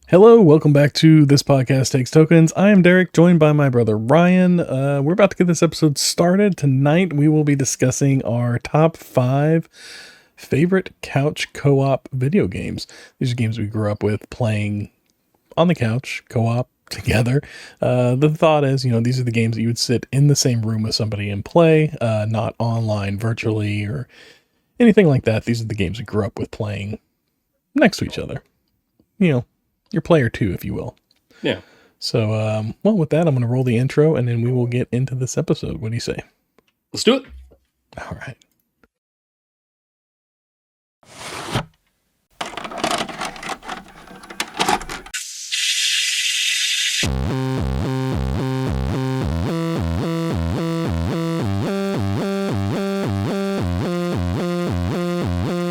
Hello, welcome back to This Podcast Takes Tokens. I am Derek, joined by my brother Ryan. We're about to get this episode started. Tonight we will be discussing our top 5 favorite couch co-op video games. These are games we grew up with playing on the couch, co-op, together. The thought is, these are the games that you would sit in the same room with somebody and play, not online, virtually, or anything like that. These are the games we grew up with playing next to each other. Your player 2, if you will. Yeah. So, with that, I'm going to roll the intro and then we will get into this episode. What do you say? Let's do it. All right.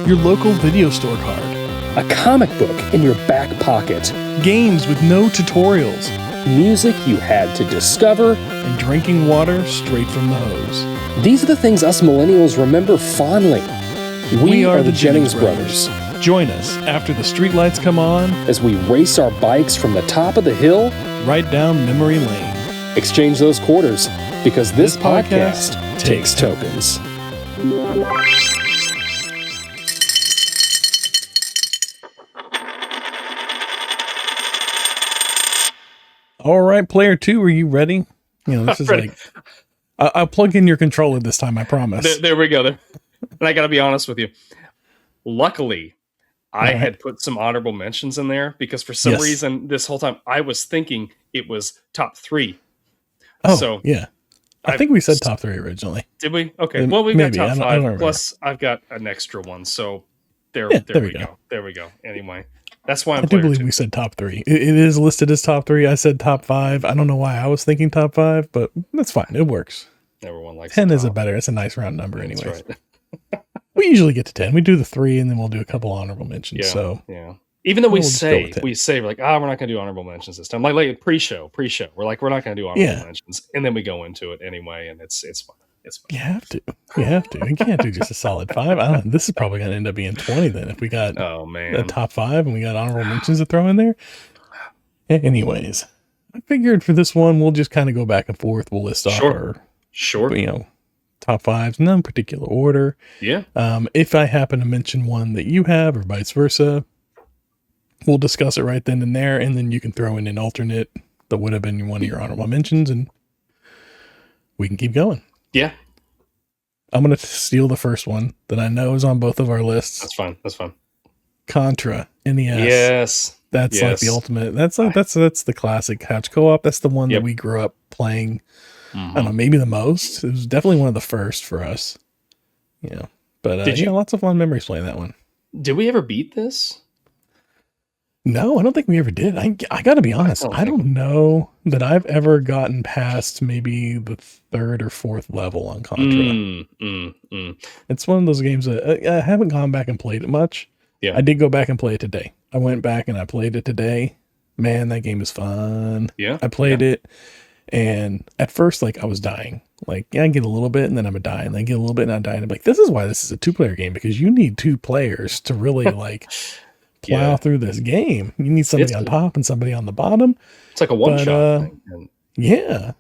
Your local video store card. A comic book in your back pocket. Games with no tutorials. Music you had to discover. And drinking water straight from the hose. These are the things us millennials remember fondly. We are the Jennings brothers. Join us after the streetlights come on as we race our bikes from the top of the hill right down memory lane. Exchange those quarters because this podcast takes tokens. All right, player 2, are you ready? This is ready. I'll plug in your controller this time, I promise. There we go. And I got to be honest with you. Luckily, I had put some honorable mentions in there because for some reason, this whole time, I was thinking it was top 3. Oh, so yeah. I think we said top 3 originally. Did we? Okay. Well, we got maybe. top 5. Plus, I've got an extra one. So there we go. There we go. Anyway. That's why I do believe we said top 3. It is listed as top 3. I said top 5. I don't know why I was thinking top 5, but that's fine. It works. Everyone likes 10 is it's a nice round number anyway. Right. We usually get to 10. We do the 3 and then we'll do a couple honorable mentions. Yeah, so yeah. Even though we're like, we're not going to do honorable mentions this time. Like pre-show. We're like, we're not going to do honorable mentions. And then we go into it anyway, and it's fun. It's fun. You have to. You can't do just a solid 5. This is probably going to end up being 20 then if we got a top 5 and we got honorable mentions to throw in there. Anyways, I figured for this one, we'll just kind of go back and forth. We'll list off our top 5s in no particular order. Yeah. If I happen to mention one that you have or vice versa, we'll discuss it right then and there. And then you can throw in an alternate that would have been one of your honorable mentions and we can keep going. Yeah. I'm going to steal the first one that I know is on both of our lists. That's fine. Contra, NES. Yes. That's like the ultimate. That's the classic couch co-op. That's the one that we grew up playing. I don't know, maybe the most. It was definitely one of the first for us. But lots of fun memories playing that one. Did we ever beat this? No, I don't think we ever did. I got to be honest. I don't know that I've ever gotten past maybe the 3rd or 4th level on Contra. It's one of those games that I haven't gone back and played it much. Yeah. I did go back and play it today. I went back and I played it today. Man, that game is fun. Yeah. I played it and at first, I was dying. I get a little bit and then I'm dying. Then I get a little bit and I'm dying. I'm like, this is why this is a 2-player game because you need 2 players to really plow through this game. You need somebody on top and somebody on the bottom. It's like a one-shot thing. Yeah.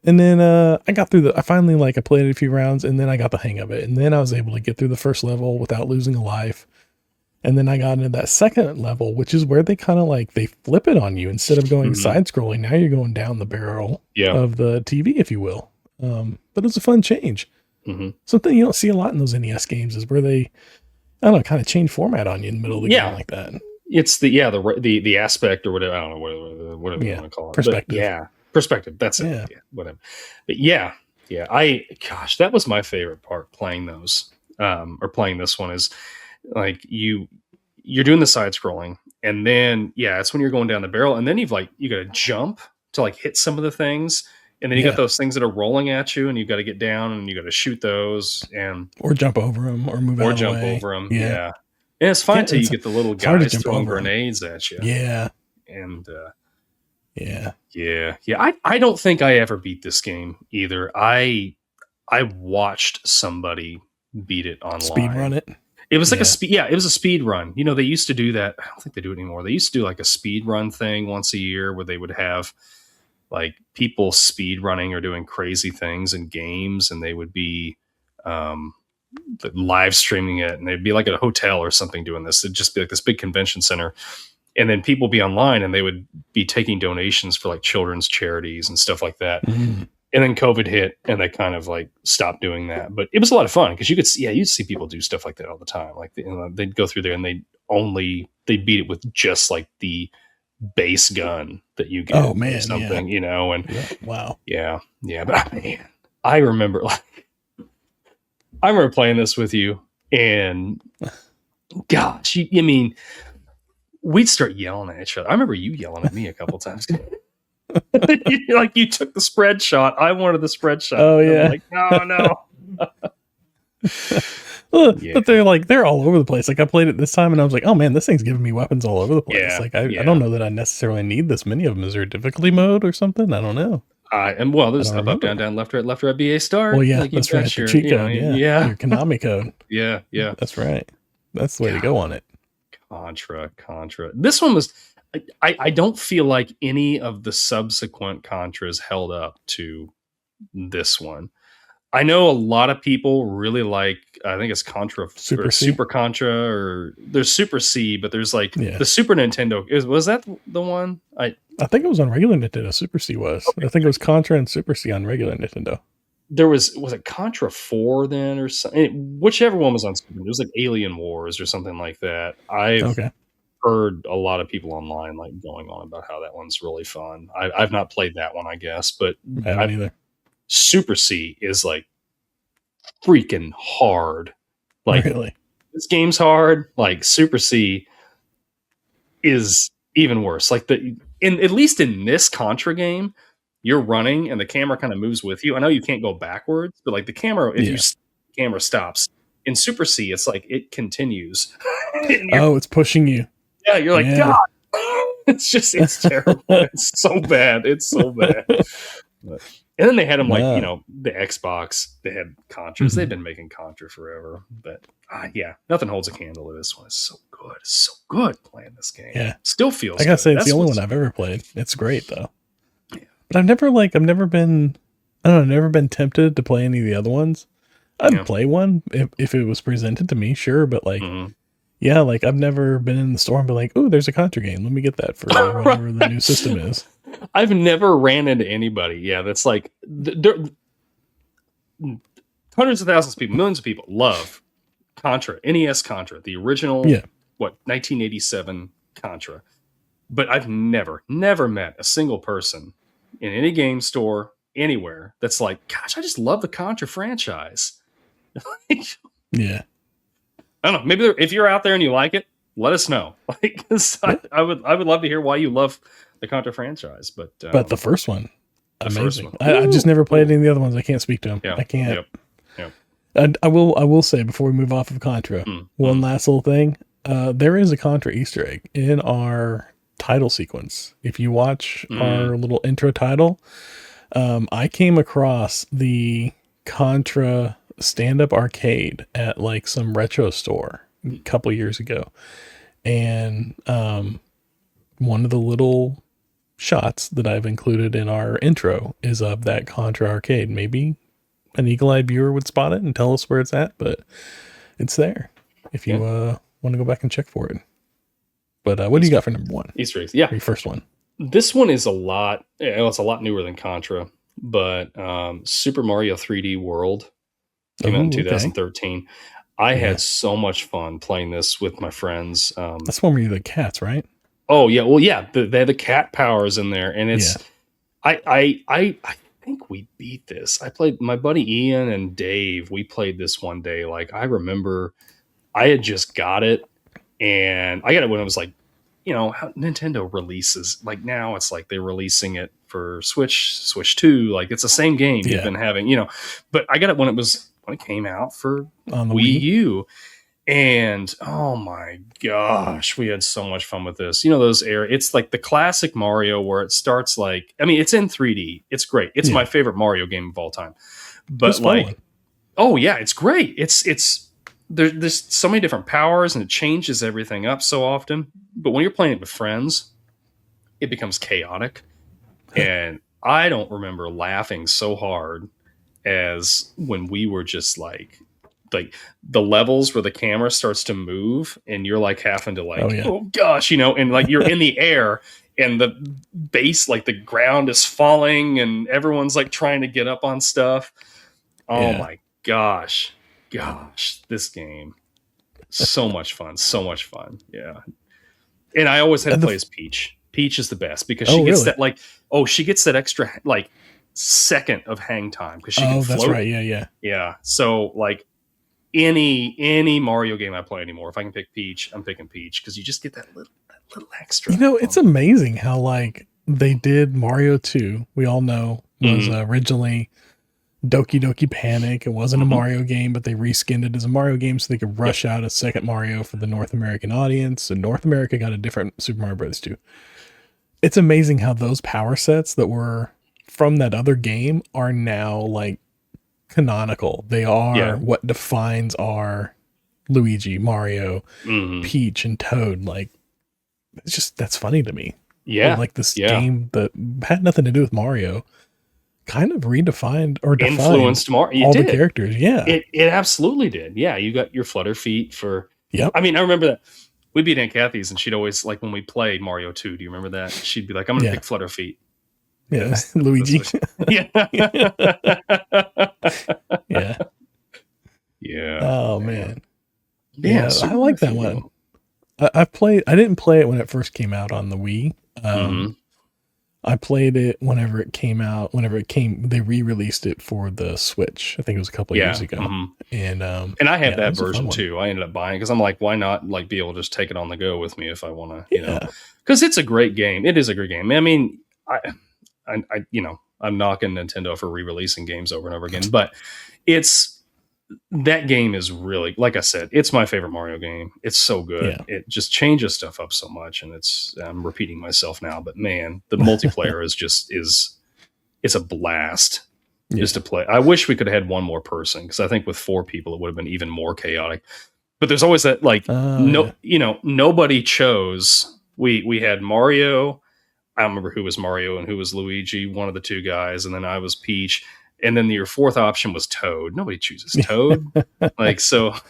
And then I got through I finally I played it a few rounds and then I got the hang of it. And then I was able to get through the first level without losing a life. And then I got into that second level, which is where they kind of they flip it on you. Instead of going side scrolling, now you're going down the barrel of the TV, if you will. But it's a fun change. Something you don't see a lot in those NES games is where they, I don't know, kind of change format on you in the middle of the game like that. It's the aspect or whatever. I don't know whatever you want to call it. Perspective. But perspective. That's it. Yeah, whatever. But that was my favorite part playing those, or playing this one is you're doing the side scrolling and then it's when you're going down the barrel and then you got to jump to hit some of the things. And then you got those things that are rolling at you, and you got to get down, and you got to shoot those, or jump over them, or move out of the way. Or jump over them. Yeah, and it's fun until you get the little guys throwing grenades at you. Yeah, and yeah. I don't think I ever beat this game either. I watched somebody beat it online. Speed run it. It was like a speed. Yeah, it was a speed run. You know, they used to do that. I don't think they do it anymore. They used to do like a speed run thing once a year where they would have like people speed running or doing crazy things in games, and they would be live streaming it, and they'd be like at a hotel or something doing this. It'd just be like this big convention center, and then people be online and they would be taking donations for like children's charities and stuff like that. Mm-hmm. And then COVID hit and they kind of like stopped doing that. But it was a lot of fun because you could see, you'd see people do stuff like that all the time. Like they'd go through there and they'd beat it with just like the base gun that you get. Oh man, or something, you know, and wow. Yeah. But man, I remember playing this with you, and gosh, I mean, we'd start yelling at each other. I remember you yelling at me a couple times. Like you took the spread shot. I wanted the spread shot. Oh yeah. Like, no. Well, but they're all over the place. Like I played it this time and I was like, oh man, this thing's giving me weapons all over the place. Yeah, like I don't know that I necessarily need this many of them. Is there a difficulty mode or something? I don't know. There's up, down, left, right, BA start. Well, yeah, like that's right. The cheat code, yeah. Your Konami code. Yeah. That's right. That's the way to go on it. Contra. This one was. I don't feel like any of the subsequent Contras held up to this one. I know a lot of people really like, I think it's Contra Super Contra, or there's Super C, but there's like the Super Nintendo. Was that the one? I think it was on regular Nintendo. Super C was. Okay. I think it was Contra and Super C on regular Nintendo. There was it Contra 4 then or something? Whichever one was on Super. It was like Alien Wars or something like that. I've heard a lot of people online like going on about how that one's really fun. I've not played that one, I guess, but I haven't either. Super C is like freaking hard. Like really? This game's hard. Like Super C is even worse. Like at least in this Contra game, you're running and the camera kind of moves with you. I know you can't go backwards, but like the camera, the camera stops. In Super C, it's like it continues. It's pushing you. Yeah, you're like, God. It's terrible. It's so bad. But, and then they had them like, the Xbox. They had Contras. Mm-hmm. They've been making Contra forever. But nothing holds a candle to this one. It's so good. It's so good playing this game. Yeah. Still feels I gotta say, it's the only one I've ever played. It's great, though. Yeah. But I've never been tempted to play any of the other ones. I'd play one if it was presented to me, sure. But like, like I've never been in the store and be like, oh, there's a Contra game. Let me get that for whatever the new system is. I've never ran into anybody. Yeah, that's like hundreds of thousands of people, millions of people love Contra, NES Contra, the original, 1987 Contra. But I've never met a single person in any game store anywhere that's like, gosh, I just love the Contra franchise. Yeah. I don't know. Maybe if you're out there and you like it, let us know. Like, I would love to hear why you love the Contra franchise. But the first one, amazing. I just never played any of the other ones. I can't speak to them. Yeah. I can't. Yep. And I will say before we move off of Contra, one last little thing. There is a Contra Easter egg in our title sequence. If you watch our little intro title, I came across the Contra stand-up arcade at like some retro store a couple years ago, and one of the little shots that I've included in our intro is of that Contra arcade. Maybe an eagle-eyed viewer would spot it and tell us where it's at, but it's there if you want to go back and check for it. But what do you got for number one? Easter eggs. Yeah, your first one. This one is it's a lot newer than Contra, but Super Mario 3D World came out in 2013. Okay. I had so much fun playing this with my friends. That's one where you're the cats, right? Oh yeah, well yeah, they have the cat powers in there, and it's I think we beat this. I played my buddy Ian and Dave. We played this one day. Like I remember, I had just got it, and I got it when it was like, how Nintendo releases. Like now, it's like they're releasing it for Switch 2. Like it's the same game you've been having, But I got it when it came out for Wii U. And oh my gosh, we had so much fun with this. It's like the classic Mario where it starts like, it's in 3D. It's great. It's my favorite Mario game of all time. But like, oh yeah, it's great. It's there's so many different powers and it changes everything up so often. But when you're playing it with friends, it becomes chaotic. And I don't remember laughing so hard as when we were just like the levels where the camera starts to move and you're like having to like, oh gosh, you know, and like you're in the air and the base, like the ground is falling and everyone's like trying to get up on stuff. Oh my gosh, this game. So much fun. Yeah. And I always had to play as Peach. Peach is the best because she gets that like, she gets that extra like second of hang time because she can float. That's right. Yeah. So like any Mario game I play anymore, if I can pick Peach, I'm picking Peach because you just get that little extra. You know, it's amazing how like they did Mario 2. We all know was originally Doki Doki Panic. It wasn't a Mario game, but they reskinned it as a Mario game so they could rush out a second Mario for the North American audience. And North America got a different Super Mario Bros. 2. It's amazing how those power sets that were from that other game are now like canonical. They are what defines our Luigi, Mario, Peach, and Toad. Like, it's just, that's funny to me. Yeah. Like this game that had nothing to do with Mario kind of redefined or defined influenced all the characters. Yeah. It absolutely did. Yeah. You got your Flutter Feet for, I mean, I remember that we'd be at Aunt Kathy's and she'd always like when we played Mario 2, do you remember that? She'd be like, I'm going to pick Flutter Feet. Yeah. Luigi. Yeah. Oh man. Yeah. I like that one. I didn't play it when it first came out on the Wii. I played it whenever it came out. They re-released it for the Switch. I think it was a couple of years ago. And I have that version too. I ended up buying it because I'm like, why not like be able to just take it on the go with me if I want to, you know? Because it's a great game. It is a great game. I mean, I I'm knocking Nintendo for re-releasing games over and over again, but that game is really, like I said, it's my favorite Mario game. It's so good. It just changes stuff up so much, and I'm repeating myself now, but man, the multiplayer it's a blast just to play. I wish we could have had one more person because I think with 4 people it would have been even more chaotic. But there's always that like nobody chose. We had Mario. I don't remember who was Mario and who was Luigi, one of the 2 guys, and then I was Peach. And then your 4th option was Toad. Nobody chooses Toad. Like, so I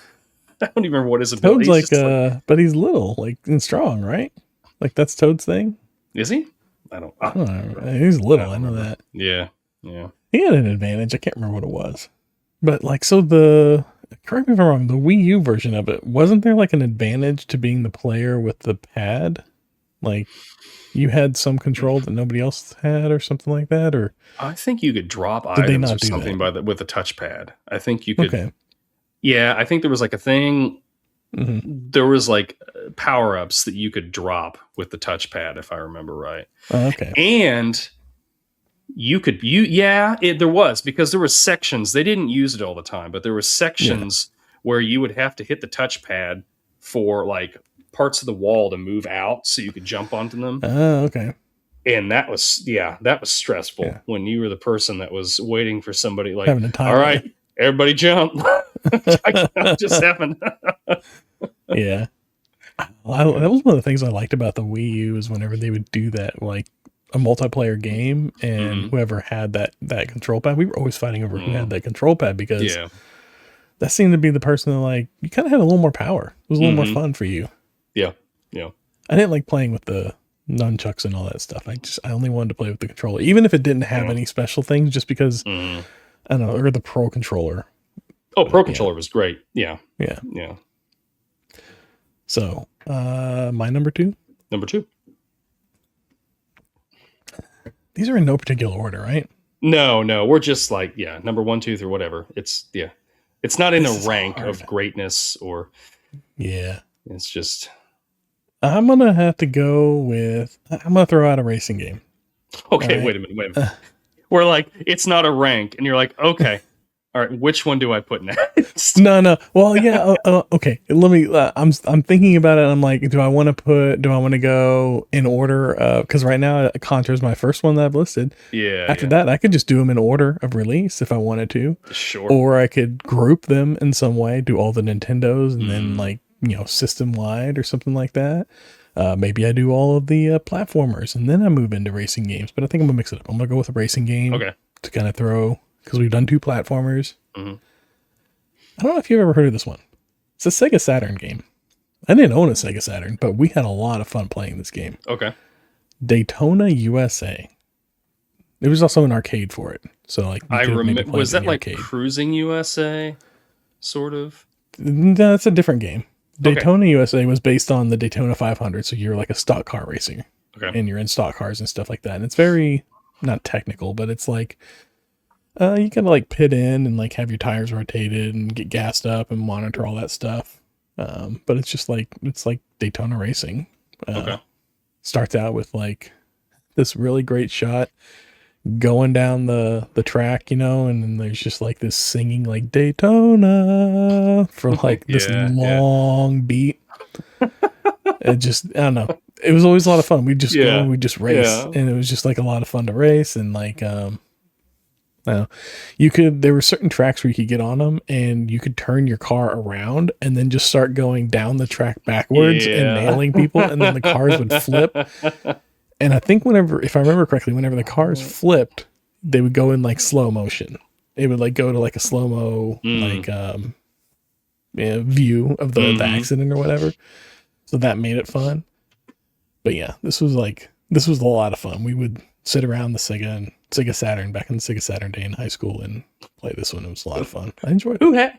don't even remember what his ability is. Toad's like, but he's little, like, and strong, right? Like, that's Toad's thing. Is he? I don't know. He's little. I know that. Yeah. He had an advantage. I can't remember what it was. But, like, so correct me if I'm wrong, the Wii U version of it, wasn't there, like, an advantage to being the player with the pad? Like, you had some control that nobody else had or something like that? Or I think you could drop items or something with a touchpad. I think you could. Okay. Yeah, I think there was like a thing. There was like power-ups that you could drop with the touchpad, if I remember right. Okay. And there was, because there were sections. They didn't use it all the time, but there were sections where you would have to hit the touchpad for like parts of the wall to move out so you could jump onto them. Oh, okay. And that was stressful when you were the person that was waiting for somebody like, all right, everybody jump. Just happened. Yeah. That was one of the things I liked about the Wii U is whenever they would do that, like a multiplayer game and whoever had that control pad, we were always fighting over who had that control pad because that seemed to be the person that like, you kind of had a little more power. It was a little more fun for you. Yeah. I didn't like playing with the nunchucks and all that stuff. I only wanted to play with the controller, even if it didn't have any special things, just because I don't know, or the Pro controller. Oh, Pro controller was great. Yeah. So, my number 2. Number 2. These are in no particular order, right? No, we're just like number 1, 2, 3, whatever. It's not in a rank of greatness or. Yeah. It's just. I'm going to have to go with, I'm going to throw out a racing game. Okay, right. Wait a minute. We're like, it's not a rank. And you're like, okay, All right, which one do I put next? No. Well, yeah. Okay. Let me. I'm thinking about it. I'm like, do I want to go in order? Because right now, Contra is my first one that I've listed. Yeah. After that, I could just do them in order of release if I wanted to. Sure. Or I could group them in some way, do all the Nintendos, and then like system wide or something like that. Maybe I do all of the platformers, and then I move into racing games. But I think I'm gonna mix it up. I'm gonna go with a racing game. Okay. To kind of throw. Because we've done 2 platformers. Mm-hmm. I don't know if you've ever heard of this one. It's a Sega Saturn game. I didn't own a Sega Saturn, but we had a lot of fun playing this game. Okay. Daytona USA. There was also an arcade for it. So like I remember. Was that like arcade. Cruising USA? Sort of? No, it's a different game. Daytona USA was based on the Daytona 500. So you're like a stock car racer. Okay. And you're in stock cars and stuff like that. And it's very, not technical, but it's like, you gotta like pit in and like have your tires rotated and get gassed up and monitor all that stuff. But it's just like, it's like Daytona racing. Starts out with like this really great shot going down the track, and then there's just like this singing like Daytona for like this long beat. It just, I don't know. It was always a lot of fun. We'd just go, we'd just race, and it was just like a lot of fun to race. And like, there were certain tracks where you could get on them and you could turn your car around and then just start going down the track backwards and nailing people, and then the cars would flip. And I think if I remember correctly, whenever the cars flipped, they would go in like slow motion. It would like go to like a slow-mo view of the accident or whatever. So that made it fun. But yeah, this was a lot of fun. We would sit around the Sega Saturn back in the Sega Saturn day in high school and play this one. It was a lot of fun. I enjoyed it.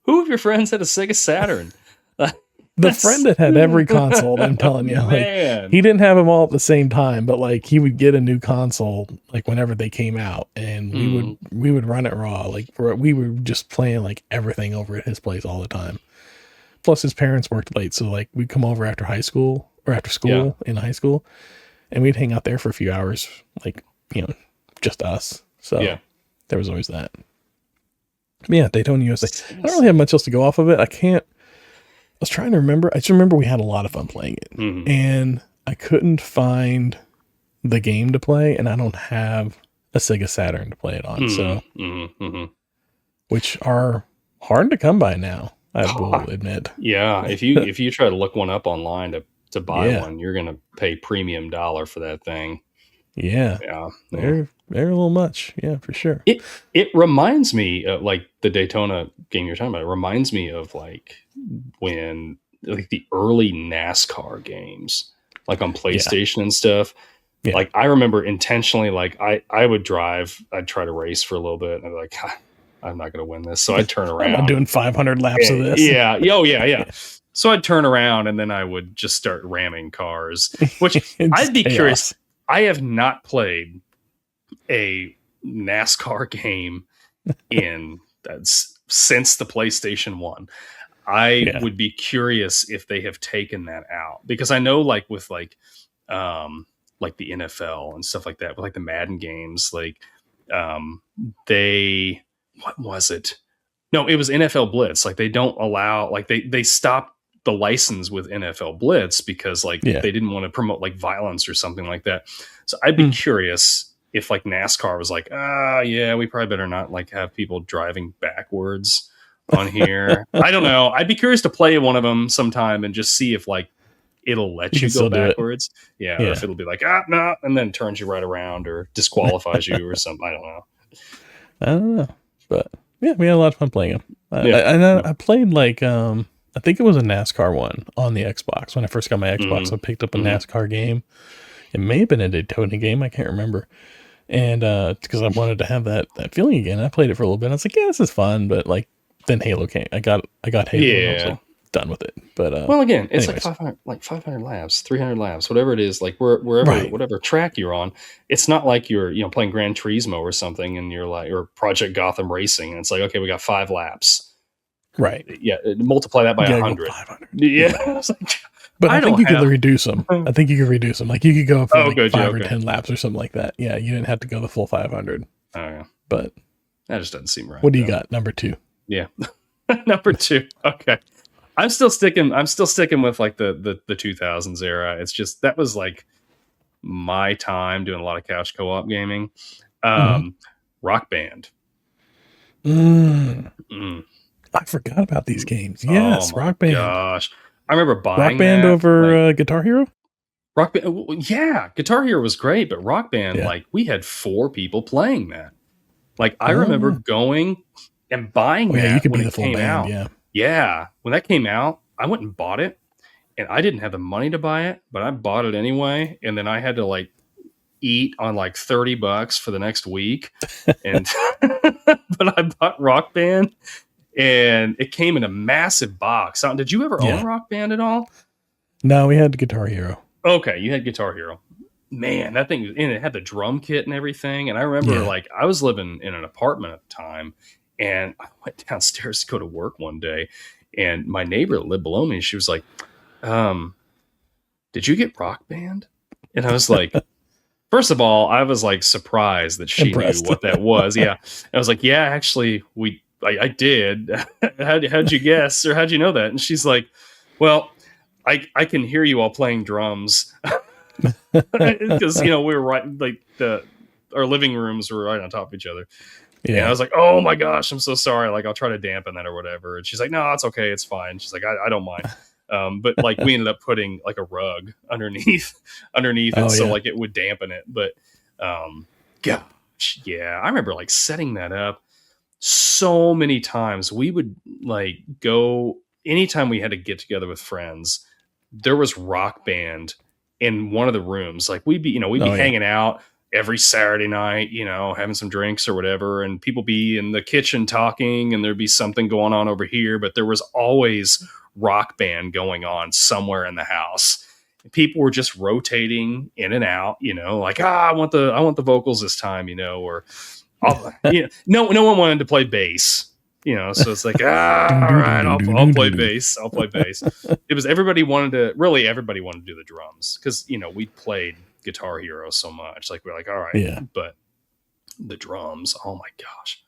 Who of your friends had a Sega Saturn? The friend that had every console, I'm telling you, like, he didn't have them all at the same time, but like he would get a new console like whenever they came out, and we would run it raw. Like we were just playing like everything over at his place all the time. Plus his parents worked late, so like we'd come over after school in high school, and we'd hang out there for a few hours, like just us. So there was always that. But yeah, Daytona USA. I don't really have much else to go off of it. I was trying to remember. I just remember we had a lot of fun playing it, and I couldn't find the game to play, and I don't have a Sega Saturn to play it on. Which are hard to come by now, I will admit. Yeah, if you try to look one up online to buy one, you're gonna pay premium dollar for that thing. Yeah. They're a little much. Yeah, for sure. It reminds me of like the Daytona game you're talking about. It reminds me of like when like the early NASCAR games, like on PlayStation and stuff. Yeah. Like I remember intentionally, like I would drive, I'd try to race for a little bit, and I'd be like, I'm not going to win this. So I'd turn around. I'm doing 500 laps of this. Yeah. Oh, yeah. So I'd turn around and then I would just start ramming cars, which I'd be curious. I have not played a NASCAR game since the PlayStation 1. I would be curious if they have taken that out, because I know like with like the NFL and stuff like that, with like the Madden games, like what was it? No, it was NFL Blitz. Like they don't allow, like they stopped the license with NFL Blitz because like they didn't want to promote like violence or something like that. So I'd be curious if like NASCAR was like, we probably better not like have people driving backwards on here. I don't know. I'd be curious to play one of them sometime and just see if like it'll let you go backwards. Yeah. Or if it'll be like, no, and then turns you right around or disqualifies you or something. I don't know. But yeah, we had a lot of fun playing them. I played like, I think it was a NASCAR one on the Xbox. When I first got my Xbox, I picked up a NASCAR game. It may have been a Daytona game. I can't remember. And because I wanted to have that feeling again, I played it for a little bit. I was like, yeah, this is fun. But like then Halo came. I got Halo. And I was like, done with it. But well, again, it's anyways. like 500 laps, 300 laps, whatever it is. Like wherever, whatever track you're on. It's not like you're playing Gran Turismo or something, and you're like, or Project Gotham Racing, and it's like, okay, we got 5 laps. Right. Yeah. Multiply that by 100. 500. Yeah. But I think you could reduce them. Like you could go for 5 or 10 laps or something like that. Yeah. You didn't have to go the full 500. Oh yeah. But That just doesn't seem right. What do you got? Number 2. Yeah. Number 2. Okay. I'm still sticking with like the 2000s era. It's just, that was like my time doing a lot of couch co-op gaming. Rock Band. I forgot about these games. Yes, oh my Rock Band. Gosh. I remember buying Rock Band that, over Guitar Hero? Rock Band, yeah, Guitar Hero was great, but Rock Band, like, we had 4 people playing that. Like, I remember going and buying that when it came out. Yeah, when that came out, I went and bought it, and I didn't have the money to buy it, but I bought it anyway, and then I had to like eat on like $30 for the next week, and but I bought Rock Band, and it came in a massive box. Did you ever own Rock Band at all? No, we had Guitar Hero. Okay, you had Guitar Hero. Man, that thing, and it had the drum kit and everything. And I remember, like, I was living in an apartment at the time, and I went downstairs to go to work one day, and my neighbor that lived below me, she was like, did you get Rock Band? And I was like, first of all, I was like surprised that she knew what that was. Yeah. I was like, yeah, actually, I did. How'd you guess, or how'd you know that? And she's like, well, I can hear you all playing drums. Because we were right, like our living rooms were right on top of each other. Yeah. And I was like, oh my gosh, I'm so sorry. Like, I'll try to dampen that or whatever. And she's like, no, it's okay, it's fine. She's like, I don't mind. But like, we ended up putting like a rug underneath it, so like it would dampen it. But gosh, yeah, I remember like setting that up so many times. We would like go anytime we had to get together with friends. There was Rock Band in one of the rooms. Like, we'd be hanging out every Saturday night, having some drinks or whatever, and people be in the kitchen talking, and there'd be something going on over here, but there was always Rock Band going on somewhere in the house. People were just rotating in and out, like, I want the vocals this time, or no one wanted to play bass. So it's like, all right, I'll play bass. I'll play bass. It was everybody wanted to do the drums, because, we played Guitar Hero so much. Like, we're like, all right, but the drums, oh my gosh.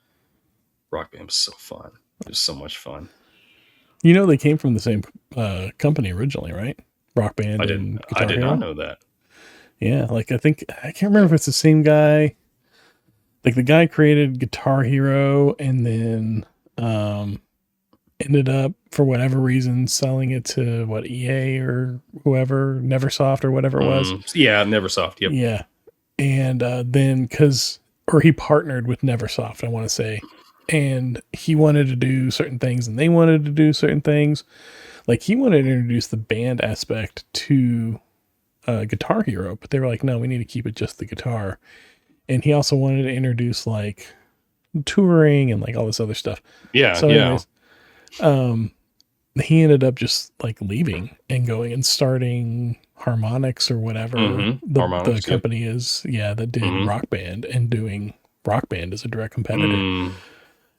Rock Band was so fun. It was so much fun. They came from the same company originally, right? Rock Band and Guitar Hero. I did not know that. Yeah, like, I can't remember if it's the same guy. Like, the guy created Guitar Hero and then ended up, for whatever reason, selling it to EA or whoever, Neversoft or whatever it was. Yeah, Neversoft. Yep. Yeah. And then he partnered with Neversoft, I want to say, and he wanted to do certain things and they wanted to do certain things. Like, he wanted to introduce the band aspect to Guitar Hero, but they were like, no, we need to keep it just the guitar. And he also wanted to introduce like touring and like all this other stuff. Yeah. So anyways, he ended up just like leaving and going and starting Harmonix or whatever the company is. Yeah. That did Rock Band, and doing Rock Band as a direct competitor.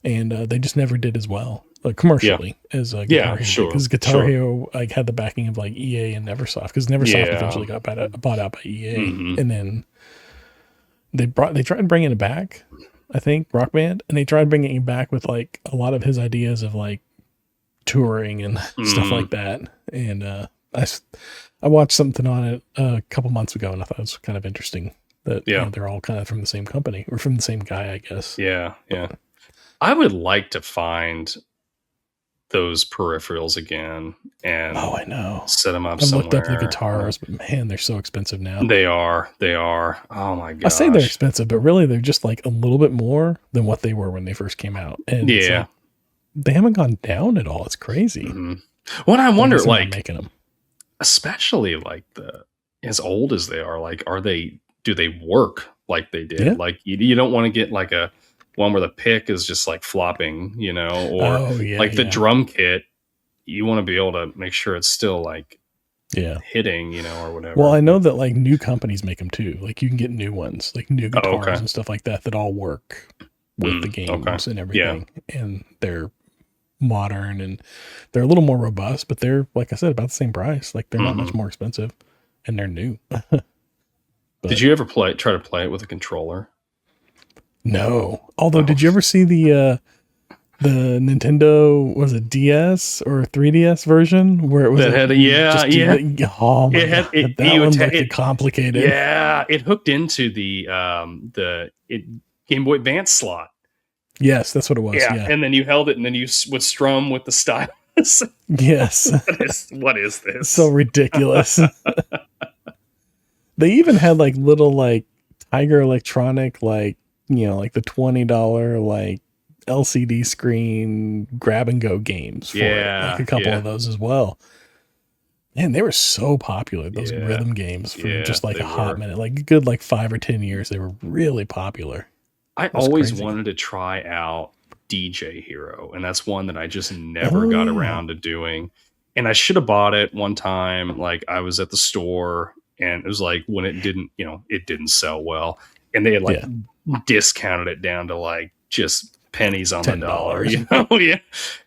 And they just never did as well commercially as Guitar Hero. Sure. Because Guitar Hero like had the backing of like EA and Neversoft, because Neversoft eventually got bought out by EA. And then they tried bringing it back, I think, Rock Band, and they tried bringing it back with like a lot of his ideas of like touring and stuff like that. And I watched something on it a couple months ago, and I thought it was kind of interesting that they're all kind of from the same company, or from the same guy, I guess. Yeah, yeah. I would like to find those peripherals again and I know, set them up. I've looked up the guitars, but man, they're so expensive now. They are. Oh my god! I say they're expensive, but really they're just like a little bit more than what they were when they first came out. And like, they haven't gone down at all. It's crazy. Well, I wonder, like, making them, especially like as old as they are, like, do they work like they did? Like, you don't want to get like a one where the pick is just like flopping, or the drum kit. You want to be able to make sure it's still like hitting, or whatever. Well, I know that like new companies make them too. Like, you can get new ones, like new guitars and stuff like that all work with the games and everything. And they're modern and they're a little more robust, but they're, like I said, about the same price. Like, they're not much more expensive, and they're new. Did you ever try to play it with a controller? No. Although, did you ever see the Nintendo, was it DS or 3DS version where it was That like had oh my it had god, that one looked complicated. Yeah, it hooked into the Game Boy Advance slot. Yes, that's what it was. Yeah. And then you held it, and then you would strum with the stylus. Yes. What is this? So ridiculous. They even had like little like Tiger Electronic, like, like the $20 like LCD screen grab and go games for it. Like a couple of those as well. And they were so popular, those rhythm games, for just like a hot minute, like a good like 5 or 10 years. They were really popular. I always wanted to try out DJ Hero, and that's one that I just never got around to doing. And I should have bought it one time. Like, I was at the store, and it was like when it didn't, it didn't sell well, and they had like discounted it down to like just pennies on $10, the dollar,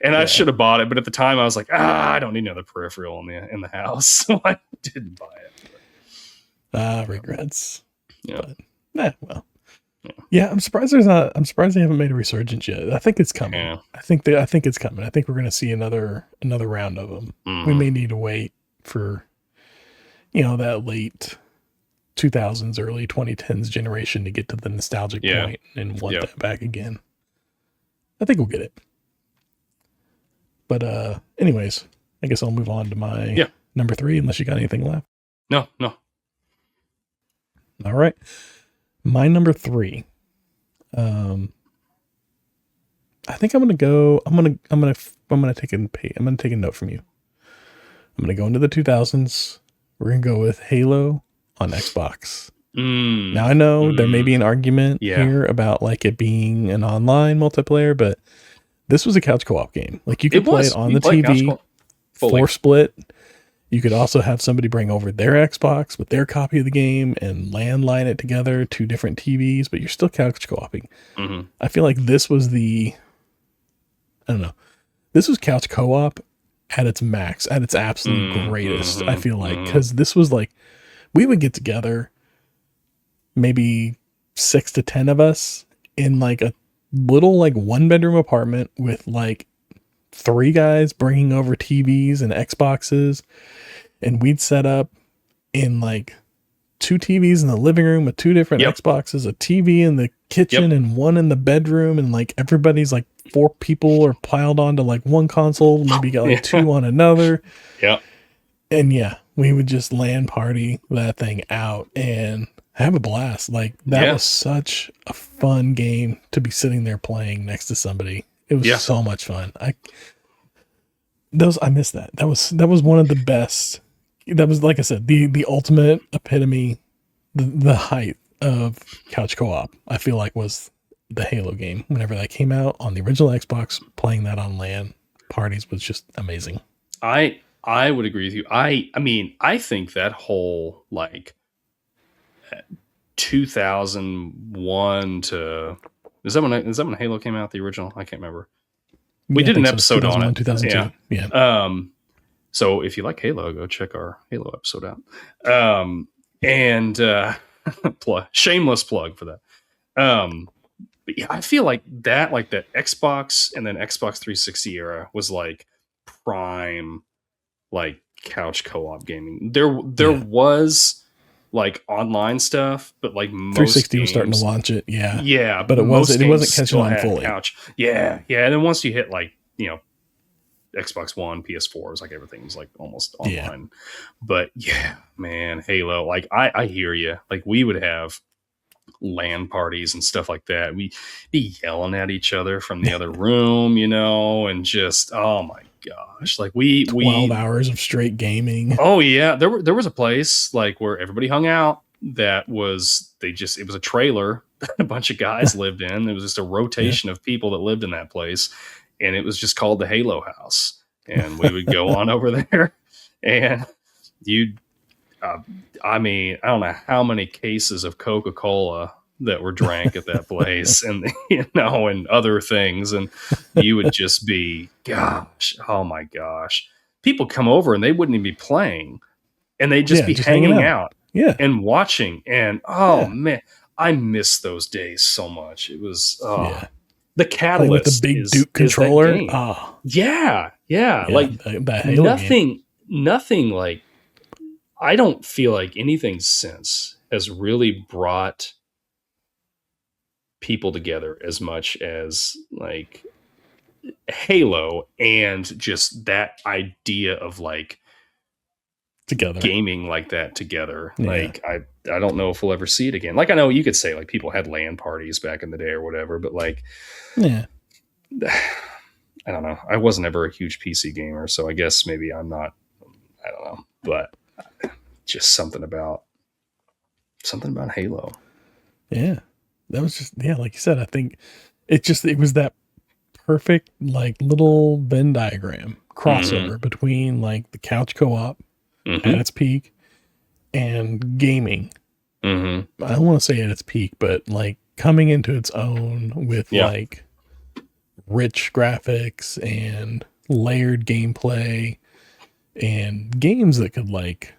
And I should have bought it, but at the time I was like, I don't need another peripheral in the house, so I didn't buy it. Regrets. Yeah. But, well. Yeah, I'm surprised they haven't made a resurgence yet. I think it's coming. Yeah. I think it's coming. I think we're going to see another round of them. Mm-hmm. We may need to wait for that late 2000s, early 2010s generation to get to the nostalgic point and want that back again. I think we'll get it. But anyways, I guess I'll move on to my number 3 unless you got anything left. No. All right. My number 3. I think I'm gonna go. I'm gonna take a note from you. I'm gonna go into the 2000s. We're gonna go with Halo on Xbox. Now I know there may be an argument here about like it being an online multiplayer, but this was a couch co-op game. Like, you could play it on the TV, 4-split. You could also have somebody bring over their Xbox with their copy of the game and landline it together, 2 different TVs, but you're still couch co-oping. Mm-hmm. I feel like this was this was couch co-op at its max, at its absolute greatest. I feel like, because this was like, we would get together, maybe 6 to 10 of us in like a little like 1-bedroom apartment with like 3 guys bringing over TVs and Xboxes, and we'd set up in like 2 TVs in the living room with 2 different Xboxes, a TV in the kitchen and 1 in the bedroom, and like everybody's like 4 people are piled onto like 1 console, maybe got like 2 on another. And we would just LAN party that thing out and have a blast. Like, that was such a fun game to be sitting there playing next to somebody. It was so much fun. I miss that. That was one of the best. That was, like I said, the ultimate epitome, the height of couch co-op, I feel like, was the Halo game. Whenever that came out on the original Xbox, playing that on LAN parties was just amazing. I would agree with you. I mean, I think that whole like 2001 to is that when Halo came out, the original? I can't remember. We did an episode on it. 2002. Yeah. So if you like Halo, go check our Halo episode out. Shameless plug for that. But yeah, I feel like that Xbox and then Xbox 360 era was like prime, like couch co-op gaming. There was like online stuff, but like most 360 games, was starting to launch it. Yeah. But it wasn't catching on fully. Couch. Yeah. And then once you hit like, Xbox One, PS4, was like everything was like almost online. But yeah, man, Halo, like I hear you. Like, we would have LAN parties and stuff like that. We'd be yelling at each other from the other room, and just, oh my gosh, like 12 hours of straight gaming. Oh yeah, there was a place like where everybody hung out. It was a trailer a bunch of guys lived in. It was just a rotation of people that lived in that place, and it was just called the Halo House. And we would go on over there, and I mean, I don't know how many cases of Coca-Cola that were drank at that place, and and other things, and you would just be, gosh, oh my gosh, people come over and they wouldn't even be playing, and they'd just be hanging out and watching, and man, I miss those days so much. It was Yeah. the Playing with the catalyst big is Duke is that controller. game. Oh, Yeah, yeah. like That Halo game. nothing like, I don't feel like anything since has really brought people together as much as like Halo, and just that idea of like Together. gaming like that together. Yeah. Like I don't know if we'll ever see it again. Like I know you could say like people had LAN parties back in the day or whatever, but like Yeah. I don't know. I wasn't ever a huge PC gamer, so I guess maybe I'm not. I don't know, but just something about Halo. Yeah. That was just, yeah, like you said, I think it was that perfect, like, little Venn diagram crossover between, like, the couch co-op at its peak and gaming. I don't want to say at its peak, but, like, coming into its own with, like, rich graphics and layered gameplay and games that could, like,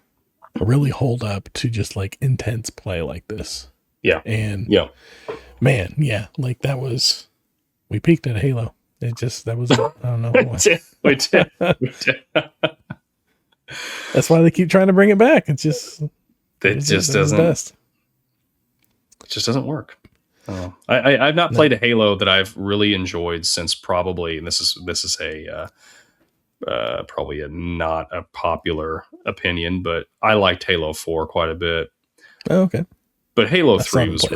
really hold up to just, like, intense play like this. Yeah. And man, yeah, like that was, we peaked at Halo. It just, that was, I don't know. we did. That's why they keep trying to bring it back. It just doesn't work. I've not played a Halo that I've really enjoyed since probably, and this is a probably not a popular opinion, but I liked Halo 4 quite a bit. Oh, okay. But Halo 3 was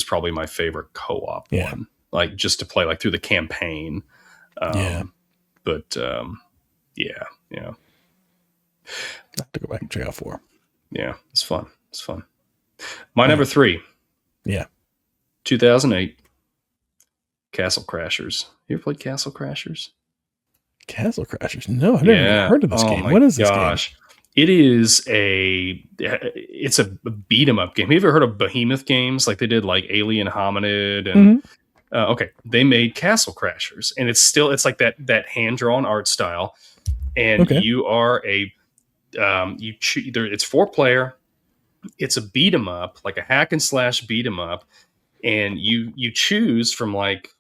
probably my favorite co-op one. Like just to play like through the campaign. But yeah. I have to go back and check out 4. Yeah, it's fun. My number 3. Yeah. 2008. Castle Crashers. You ever played Castle Crashers? Castle Crashers? No, I've never even heard of this game. What is this game? It is it's a beat 'em up game. Have you ever heard of Behemoth games? Like they did like Alien Hominid and okay, they made Castle Crashers, and it's like that hand drawn art style, and you are it's 4-player. It's a beat 'em up, like a hack and slash beat 'em up, and you choose from like,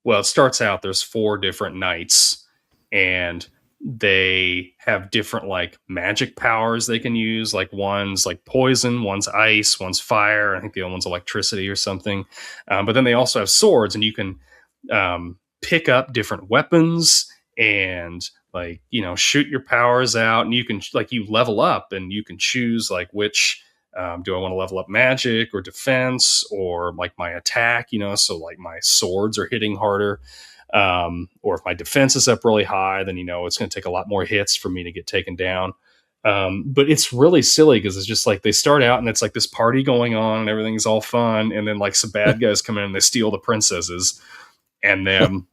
well, it starts out there's 4 different knights, and they have different like magic powers they can use. Like one's like poison, one's ice, one's fire. I think the other one's electricity or something. But then they also have swords, and you can pick up different weapons and like, shoot your powers out, and you can like, you level up and you can choose like which, do I want to level up magic or defense or like my attack, so like my swords are hitting harder. Or if my defense is up really high, then, it's going to take a lot more hits for me to get taken down. But it's really silly because it's just like they start out and it's like this party going on and everything's all fun. And then like some bad guys come in and they steal the princesses. And then,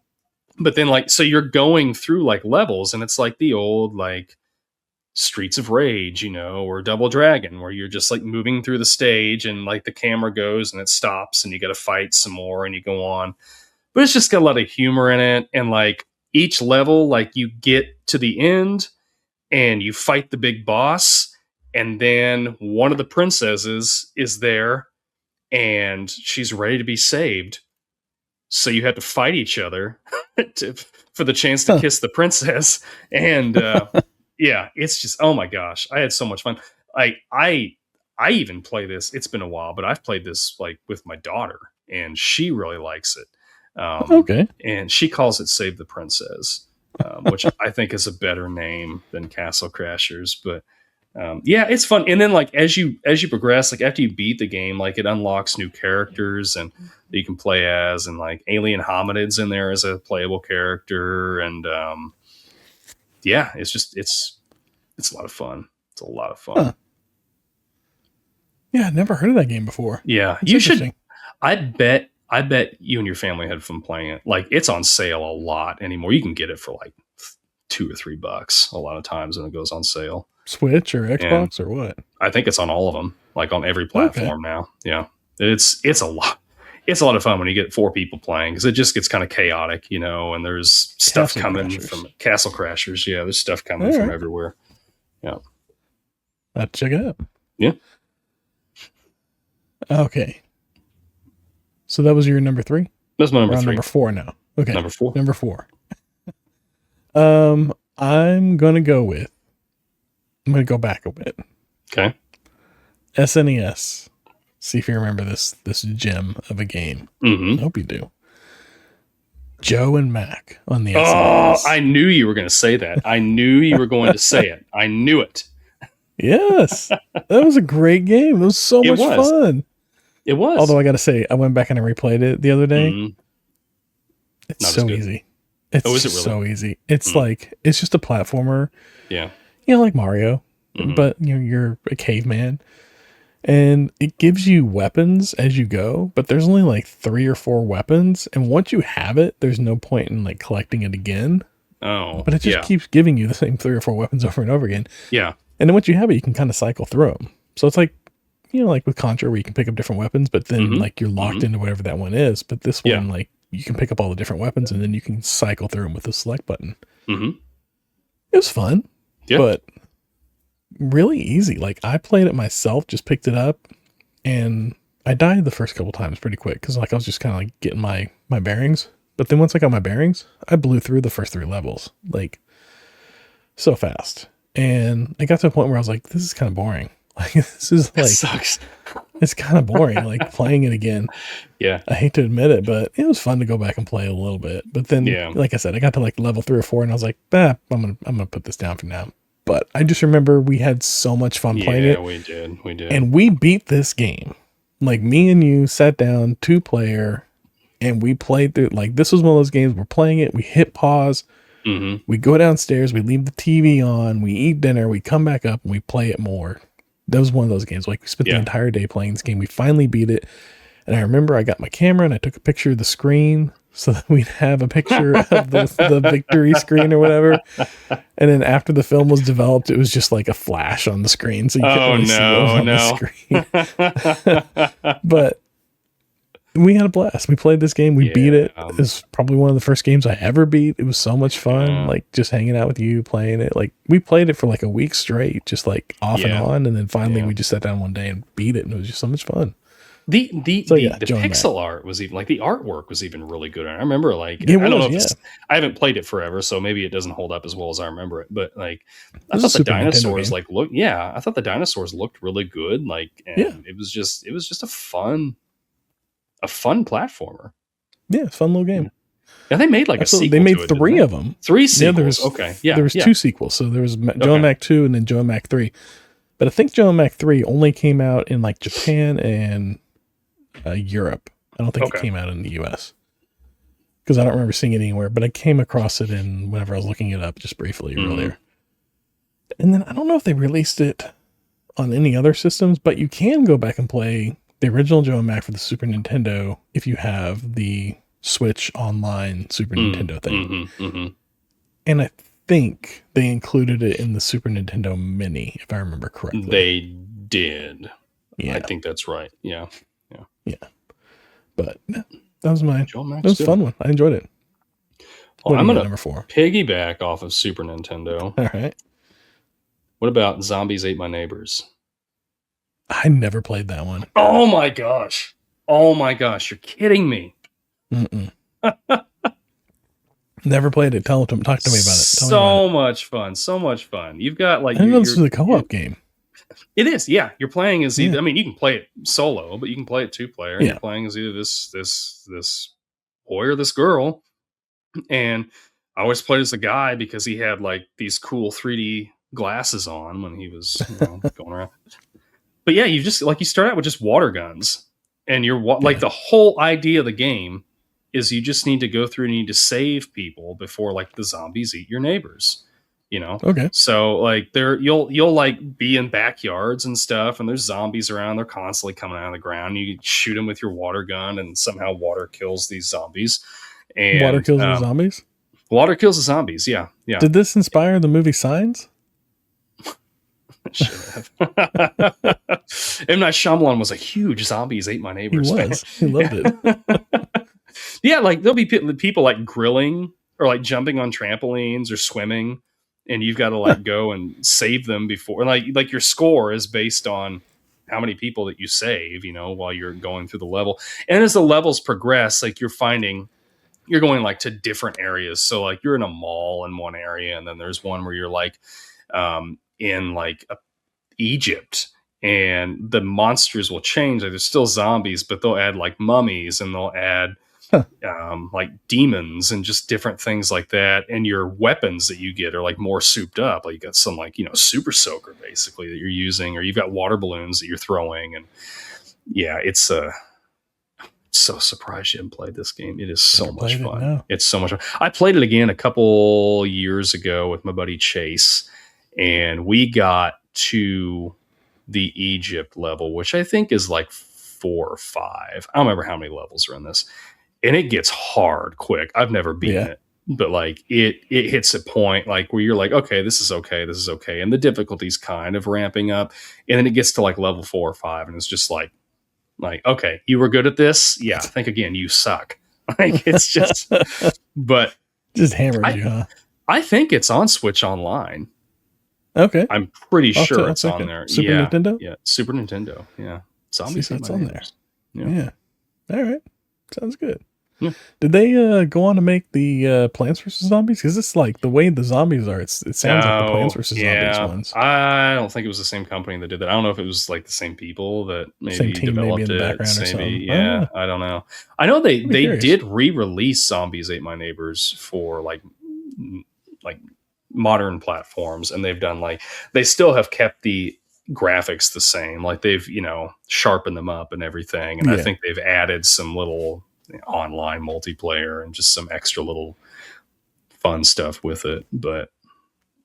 but then like, so you're going through like levels, and it's like the old like Streets of Rage, or Double Dragon, where you're just like moving through the stage and like the camera goes and it stops and you got to fight some more and you go on. But it's just got a lot of humor in it. And like each level, like you get to the end and you fight the big boss. And then one of the princesses is there and she's ready to be saved. So you have to fight each other for the chance to kiss the princess. And yeah, it's just, oh my gosh, I had so much fun. I even play this. It's been a while, but I've played this like with my daughter, and she really likes it. And she calls it Save the Princess, which I think is a better name than Castle Crashers. But yeah, it's fun. And then like as you progress, like after you beat the game, like it unlocks new characters and that you can play as, and like Alien Hominid's in there as a playable character. And yeah, it's a lot of fun. It's a lot of fun. Huh. Yeah, I'd never heard of that game before. Yeah, that's you should. I bet you and your family had fun playing it. Like it's on sale a lot anymore. You can get it for like $2 or $3 a lot of times when it goes on sale. Switch or Xbox or what? I think it's on all of them, like on every platform now. Yeah, it's a lot. It's a lot of fun when you get 4 people playing, because it just gets kind of chaotic, and there's stuff coming from Castle Crashers. Yeah, there's stuff coming from everywhere. Yeah, I'll check it out. Yeah. Okay. So that was your number 3? That's my number We're on 3. number 4 now. Okay. Number 4. Number 4. I'm going to go back a bit. Okay. SNES. See if you remember this gem of a game. Mm-hmm. I hope you do. Joe and Mac on the SNES. SNES. I knew you were going to say that. I knew you were going to say it. I knew it. Yes. That was a great game. It was so much fun. It was. Although I got to say, I went back and I replayed it the other day. Mm-hmm. It's so easy. It's is it really? So easy. It's like, it's just a platformer. Yeah. You know, like Mario, but you know, you're a caveman. And it gives you weapons as you go, but there's only like 3 or 4 weapons. And once you have it, there's no point in like collecting it again. Oh, but it just keeps giving you the same 3 or 4 weapons over and over again. Yeah. And then once you have it, you can kind of cycle through them. So it's like, you know, like with Contra where you can pick up different weapons, but then like you're locked into whatever that one is. But this one, like you can pick up all the different weapons and then you can cycle through them with the select button. It was fun, but really easy. Like I played it myself, just picked it up, and I died the first couple times pretty quick because like I was just kind of like getting my bearings. But then once I got my bearings, I blew through the first 3 levels like so fast, and I got to a point where I was like, "This is kind of boring. Like this is like it sucks. It's kind of boring. Like playing it again." Yeah, I hate to admit it, but it was fun to go back and play a little bit. But then, like I said, I got to like level 3 or 4, and I was like, "I'm gonna put this down for now." But I just remember we had so much fun playing it. Yeah, we did. And we beat this game. Like me and you sat down 2-player and we played through. Like this was one of those games we're playing it. We hit pause. We go downstairs. We leave the TV on. We eat dinner. We come back up and we play it more. That was one of those games. Like we spent the entire day playing this game. We finally beat it. And I remember I got my camera and I took a picture of the screen so that we'd have a picture of the victory screen or whatever. And then after the film was developed, it was just like a flash on the screen. So you couldn't really see what was on the screen. But we had a blast. We played this game. We beat it. It was probably one of the first games I ever beat. It was so much fun. Like just hanging out with you, playing it. Like we played it for like a week straight, just like off and on. And then finally we just sat down one day and beat it. And it was just so much fun. The pixel art was even like the artwork was even really good. And I remember like I don't know if I haven't played it forever, so maybe it doesn't hold up as well as I remember it. But like I thought the dinosaurs like look I thought the dinosaurs looked really good. Like and it was just a fun platformer. Yeah, fun little game. Yeah, they made like a sequel. They made to it, 3 of them. 3 sequels. There was 2 sequels. So there was Joe and Mac 2 and then Joe and Mac 3. But I think Joe and Mac 3 only came out in like Japan and Europe. I don't think it came out in the US because I don't remember seeing it anywhere, but I came across it whenever I was looking it up just briefly earlier. And then I don't know if they released it on any other systems, but you can go back and play the original Joe and Mac for the Super Nintendo if you have the Switch Online Super Nintendo thing. And I think they included it in the Super Nintendo Mini, if I remember correctly. They did. Yeah. I think that's right. Yeah. But that was mine. It was a fun one. I enjoyed it. Well, I'm gonna number 4 piggyback off of Super Nintendo. All right. What about Zombies Ate My Neighbors? I never played that one. Oh my gosh! You're kidding me. Never played it. Talk to me about it. So much fun. You've got like I know this is a co-op game. It is, yeah. You're playing as either. I mean, you can play it solo, but you can play it 2-player. And you're playing as either this boy or this girl. And I always played as the guy because he had like these cool 3D glasses on when he was going around. But yeah, you start out with just water guns, and you're like the whole idea of the game is you just need to go through and you need to save people before like the zombies eat your neighbors. Okay. So like you'll like be in backyards and stuff, and there's zombies around. They're constantly coming out of the ground. You shoot them with your water gun, and somehow water kills these zombies. And water kills the zombies. Water kills the zombies. Yeah. Did this inspire the movie Signs? M. Night Shyamalan was a huge Zombies Ate My Neighbors fan. He loved it. Yeah, like there'll be people like grilling or like jumping on trampolines or swimming, and you've got to like go and save them before. Like your score is based on how many people that you save, while you're going through the level. And as the levels progress, like you're going like to different areas. So like you're in a mall in one area, and then there's one where you're like in like Egypt, and the monsters will change. Like there's still zombies, but they'll add like mummies, and they'll add like demons and just different things like that. And your weapons that you get are like more souped up. Like you got some like, super soaker basically that you're using, or you've got water balloons that you're throwing. And yeah, it's so surprised you haven't played this game. It is so much fun. It's so much fun. I played it again a couple years ago with my buddy Chase, and we got to the Egypt level, which I think is like 4 or 5. I don't remember how many levels are in this. And it gets hard quick. I've never beaten it, but like it hits a point like where you're like, okay, this is okay. This is okay. And the difficulty's kind of ramping up. And then it gets to like level 4 or 5. And it's just like, okay, you were good at this. Yeah. Think again, you suck. Like it's just, but just hammered you, huh? I think it's on Switch Online. Okay. I'm pretty sure it's on there. Super Nintendo? Yeah. Super Nintendo. Yeah. Zombies. It's on there. Yeah. All right. Sounds good. Yeah. Did they go on to make the Plants vs. Zombies? Because it's like the way the zombies are, it sounds like the Plants vs. Zombies ones. I don't think it was the same company that did that. I don't know if it was like the same people that maybe developed maybe in the background or something. Yeah, I don't know. I know they did re-release Zombies Ate My Neighbors for like modern platforms, and they've done they still have kept the graphics the same. Like they've sharpened them up and everything, and I think they've added some little online multiplayer and just some extra little fun stuff with it. But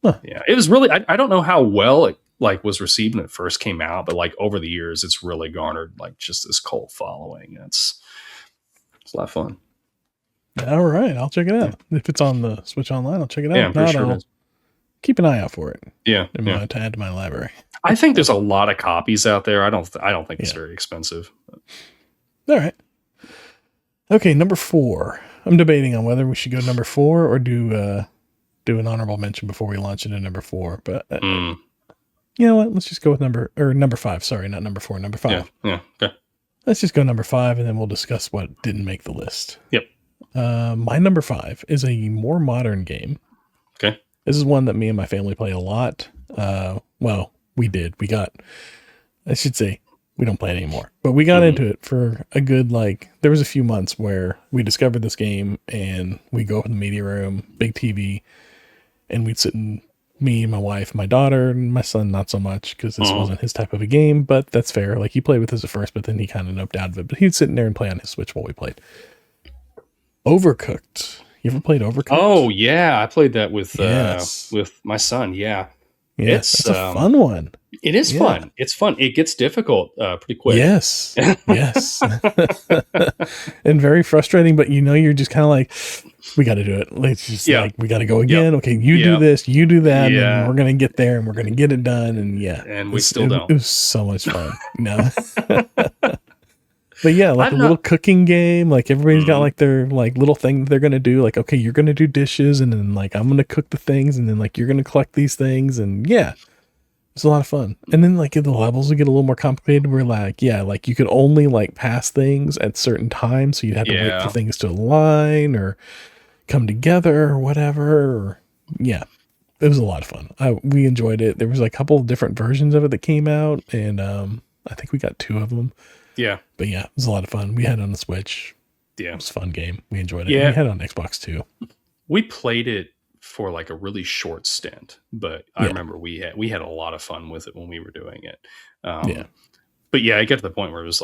yeah, it was really I don't know how well it was received when it first came out, but like over the years it's really garnered like just this cult following. It's a lot of fun. All right, I'll check it out. If it's on the Switch Online, I'll check it out. Yeah, I'm pretty sure it is. Keep an eye out for it. Yeah, to add to my library. I think there's a lot of copies out there. I don't think it's very expensive. All right. Okay, number 4. I'm debating on whether we should go number 4 or do an honorable mention before we launch into number 4. But you know what? Let's just go with number 5. Sorry, not number 4. Number 5. Yeah. Okay. Let's just go number 5, and then we'll discuss what didn't make the list. Yep. My number 5 is a more modern game. Okay. This is one that me and my family play a lot. Well, we did. I should say, we don't play it anymore. But we got into it for a good, there was a few months where we discovered this game, and we go up in the media room, big TV, and we'd sit in, me, my wife, my daughter, and my son not so much, because this wasn't his type of a game, but that's fair. Like, he played with us at first, but then he kind of noped out of it. But he'd sit in there and play on his Switch while we played. Overcooked. You ever played Overcooked? Oh, yeah. I played that with my son. Yeah. It's a fun one. It is fun. It's fun. It gets difficult pretty quick. Yes. And very frustrating, but you're just kind of like, we got to do it. Let's just we got to go again. Okay, you do this, you do that, and we're going to get there, and we're going to get it done, and and we still don't. It was so much fun. No. But yeah, a little cooking game. Like everybody's got their little thing that they're gonna do. Like, okay, you're gonna do dishes, and then I'm gonna cook the things, and then you're gonna collect these things, and it's a lot of fun. And then the levels will get a little more complicated. Where you could only pass things at certain times, so you'd have to wait for things to align or come together or whatever. It was a lot of fun. We enjoyed it. There was a couple of different versions of it that came out, and I think we got 2 of them. Yeah. But it was a lot of fun. We had it on the Switch. Yeah. It was a fun game. We enjoyed it. Yeah. We had it on Xbox too. We played it for a really short stint, but I remember we had a lot of fun with it when we were doing it. But it got to the point where it was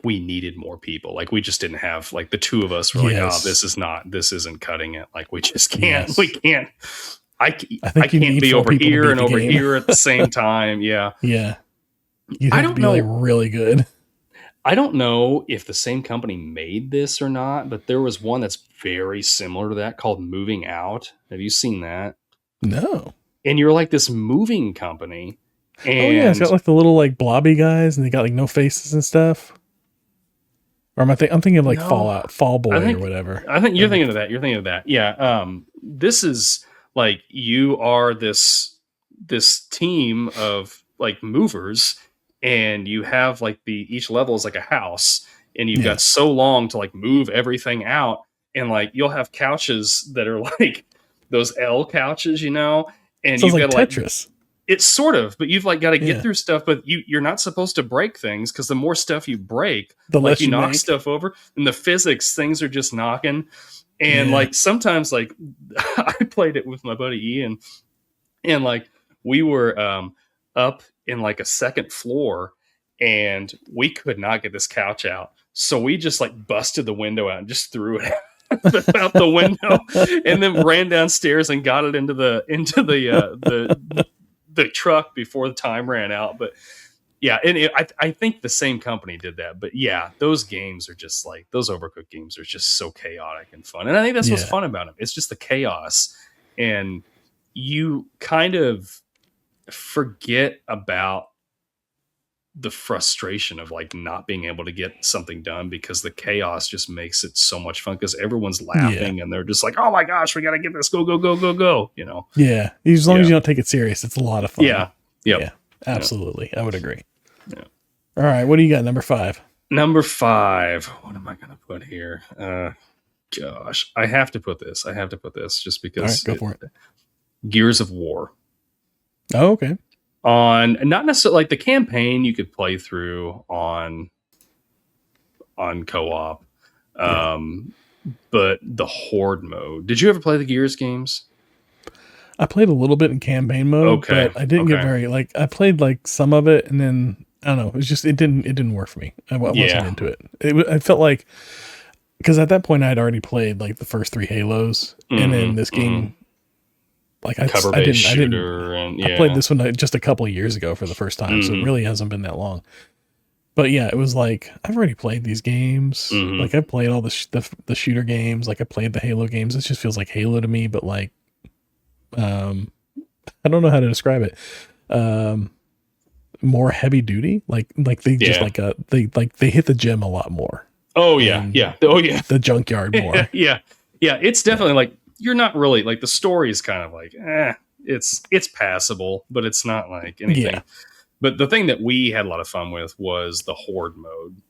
we needed more people. We just didn't have the 2 of us were this isn't cutting it. We just can't, we can't, I can't be over here and over here at the same time. Yeah. Yeah. I don't know. Really good. I don't know if the same company made this or not, but there was one that's very similar to that called Moving Out. Have you seen that? No. And you're this moving company. And it's got the little blobby guys, and they got no faces and stuff. Or I'm thinking of Fallout, Fall Boy or whatever. I think you're thinking of that. You're thinking of that. Yeah. This is you are this team of movers. and you have like each level is like a house, and you've Yeah. got so long to like move everything out, and like you'll have couches that are like those L couches, and Sounds you've like got to like Tetris. it's sort of, but you've like got to get Yeah. through stuff, but you're not supposed to break things, because the more stuff you break, The like less you you knock make. stuff over, and the physics, things are just knocking. And Yeah. like sometimes like I played it with my buddy Ian, and like we were up in like a second floor, and we could not get this couch out, so we just like busted the window out and just threw it out the window, and then ran downstairs and got it into the truck before the time ran out. But yeah, and I think the same company did that. But yeah, those games are just like, those Overcooked games are just so chaotic and fun. And I think that's what's fun about them. It's just the chaos. And you kind of forget about the frustration of like not being able to get something done, because the chaos just makes it so much fun, because everyone's laughing and they're just like, oh my gosh, we got to get this, go, go, go, go, go, Yeah. As long as you don't take it serious, it's a lot of fun. Yeah. Yep. Yeah. Absolutely. I would agree. Yeah. All right. What do you got? Number 5. Number 5. What am I going to put here? Gosh, I have to put this just because. All right, go for it. Gears of War. Oh, okay. On not necessarily like the campaign you could play through on co-op, but the Horde mode. Did you ever play the Gears games? I played a little bit in campaign mode, but I didn't get very like, I played like some of it, and then I don't know. It was just it didn't work for me. I wasn't into it. I felt like, because at that point I had already played like the first 3 Halos, and then this game, like I played this one just a couple of years ago for the first time, so it really hasn't been that long. But yeah, it was like, I've already played these games. Like I've played all the shooter games. Like I played the Halo games. It just feels like Halo to me, but like, I don't know how to describe it. More heavy duty. Like they just they hit the gym a lot more. Oh yeah, the junkyard more. yeah. It's definitely like, you're not really like, the story is kind of like, it's passable, but it's not like anything. Yeah. But the thing that we had a lot of fun with was the Horde mode.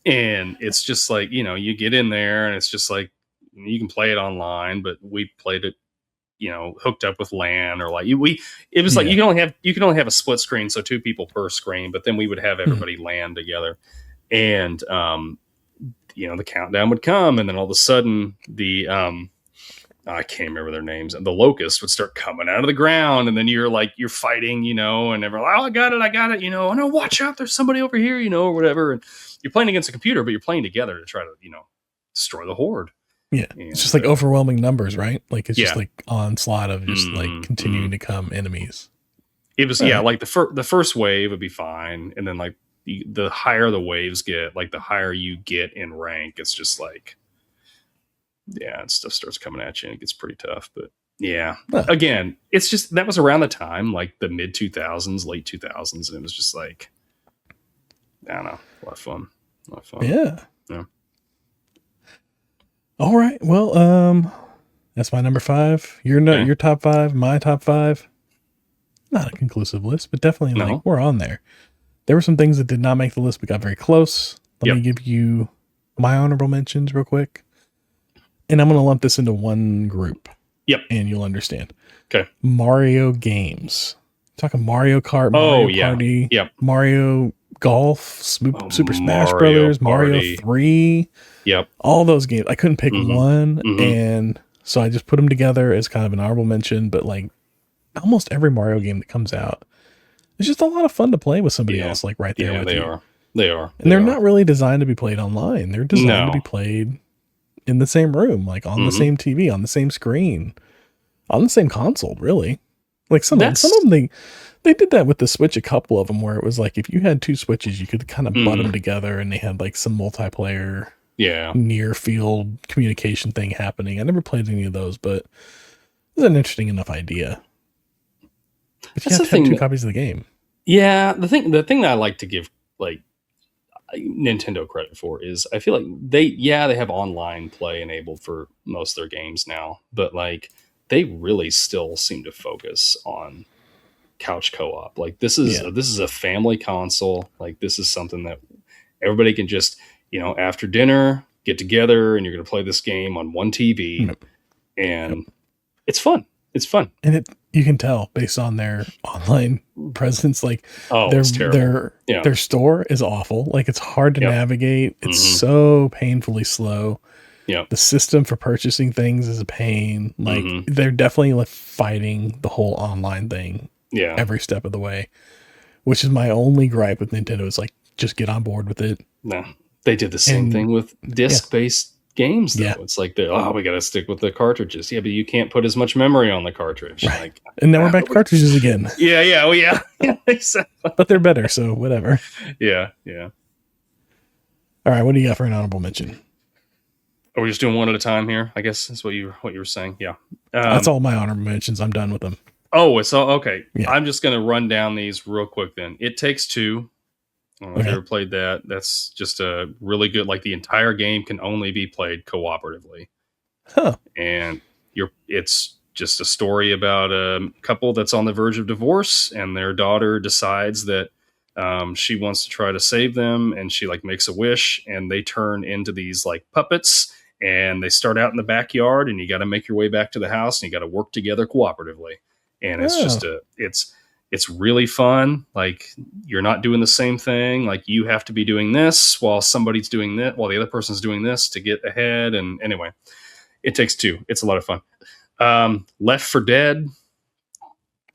And it's just like, you get in there and it's just like, you can play it online, but we played it, hooked up with LAN, or like it was like, you can only have a split screen. So 2 people per screen, but then we would have everybody LAN together. And, the countdown would come, and then all of a sudden the, I can't remember their names, and the locusts would start coming out of the ground, and then you're fighting, and everyone's like, oh, I got it, oh no, watch out, there's somebody over here, or whatever. And you're playing against a computer, but you're playing together to try to, destroy the Horde. Yeah. And it's just like overwhelming numbers, right? Like it's just like onslaught of just like continuing to come enemies. It was, like the first wave would be fine. And then like the higher the waves get, like the higher you get in rank, it's just like, and stuff starts coming at you and it gets pretty tough. But again, it's just, that was around the time, like the mid 2000s, late 2000s. And it was just like, I don't know, a lot of fun. Yeah. All right. Well, that's my number 5. Your top 5, my top 5. Not a conclusive list, but definitely like we're on there. There were some things that did not make the list, but got very close. Let me give you my honorable mentions real quick. And I'm going to lump this into one group. Yep. And you'll understand. Okay. Mario games. Talking Mario Kart, Mario Party, Mario Golf, Super Smash Brothers, Mario 3. Yep. All those games. I couldn't pick one. And so I just put them together as kind of an honorable mention. But like almost every Mario game that comes out, it's just a lot of fun to play with somebody else, like right there with you. They are. And they're not really designed to be played online. They're designed to be played in the same room, like on the same TV, on the same screen, on the same console, really. Like some of them, they did that with the Switch, a couple of them, where it was like, if you had 2 Switches, you could kind of butt them together and they had like some multiplayer, near field communication thing happening. I never played any of those, but it's an interesting enough idea. But you have to have 2 copies of the game. Yeah. The thing that I like to give like Nintendo credit for is, I feel like they have online play enabled for most of their games now, but like they really still seem to focus on couch co-op. Like this is a family console. Like this is something that everybody can just, after dinner get together and you're going to play this game on one TV, and it's fun. It's fun. And you can tell based on their online presence, like it's terrible. Their store is awful. Like it's hard to navigate. It's so painfully slow. Yeah. The system for purchasing things is a pain. Like they're definitely like fighting the whole online thing every step of the way, which is my only gripe with Nintendo is like, just get on board with it. No, they did the same thing with disc-based games though. It's like we got to stick with the cartridges. Yeah, but you can't put as much memory on the cartridge. Right. Like, and now we're back to cartridges again. Yeah, exactly. But they're better, so whatever. Yeah. All right, what do you got for an honorable mention? Are we just doing one at a time here? I guess that's what you were saying. Yeah. That's all my honorable mentions. I'm done with them. Oh, it's all okay. Yeah. I'm just going to run down these real quick then. It Takes Two. I don't know if you ever played that. That's just a really good, like the entire game can only be played cooperatively. Huh. And it's just a story about a couple that's on the verge of divorce, and their daughter decides that she wants to try to save them, and she like makes a wish, and they turn into these like puppets, and they start out in the backyard, and you got to make your way back to the house, and you got to work together cooperatively. And it's just it's really fun. Like you're not doing the same thing. Like you have to be doing this while somebody's doing that, while the other person's doing this to get ahead. And anyway, It Takes Two. It's a lot of fun. Left 4 Dead.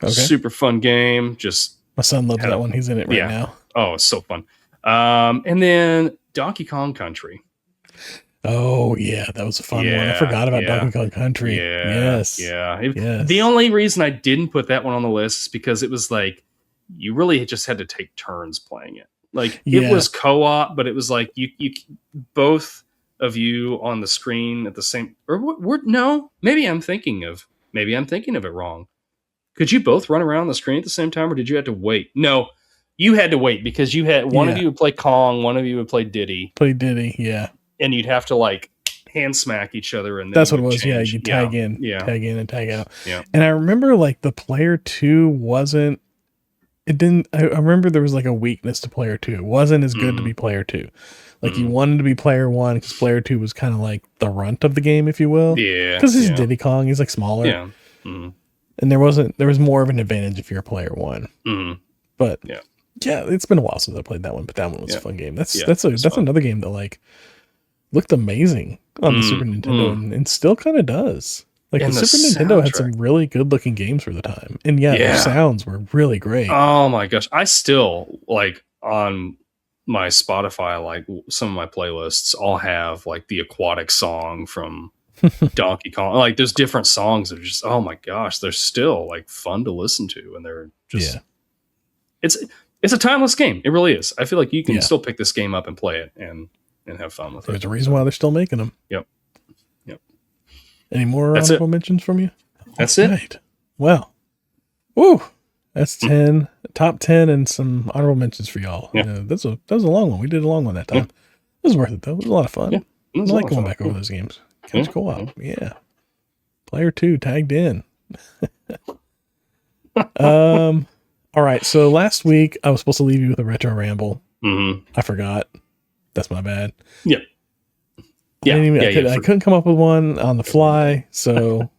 Super fun game. Just my son loves that one. He's in it right now. Oh, it's so fun. And then Donkey Kong Country. Oh yeah, that was a fun one. I forgot about Donkey Kong Country. Yes. The only reason I didn't put that one on the list is because it was like you really just had to take turns playing it. Like it was co-op, but it was like you both of you on the screen at the same. Maybe I'm thinking of it wrong. Could you both run around the screen at the same time, or did you have to wait? No, you had to wait because you had one of you would play Kong, one of you would play Diddy. And you'd have to like hand smack each other, and then that's what it was. Change. You tag in, tag in, and tag out. Yeah. And I remember like the player 2 wasn't. It didn't. I remember there was like a weakness to player 2. It wasn't as good to be player 2. Like you wanted to be player 1 because player 2 was kind of like the runt of the game, if you will. Yeah. Because he's Diddy Kong. He's like smaller. Yeah. And there was more of an advantage if you're player 1. But yeah, it's been a while since I played that one. But that one was a fun game. That's another game that like looked amazing on the Super Nintendo and still kind of does. Like the Super Nintendo had some really good looking games for the time. And their sounds were really great. Oh my gosh. I still like on my Spotify, like some of my playlists all have like the aquatic song from Donkey Kong. Like there's different songs that are just, oh my gosh, they're still like fun to listen to. And they're just, it's a timeless game. It really is. I feel like you can still pick this game up and play it and have fun with it. There's a reason why they're still making them. Yep. Any more honorable mentions from you? That's it. Well, woo. That's 10, top 10 and some honorable mentions for y'all. Yeah. That was a long one. We did a long one that time. It was worth it though. It was a lot of fun. I like going back over those games. Couch co-op. Yeah. Player 2 tagged in. All right. So last week I was supposed to leave you with a retro ramble. I forgot. That's my bad. Yeah. I couldn't come up with one on the fly, so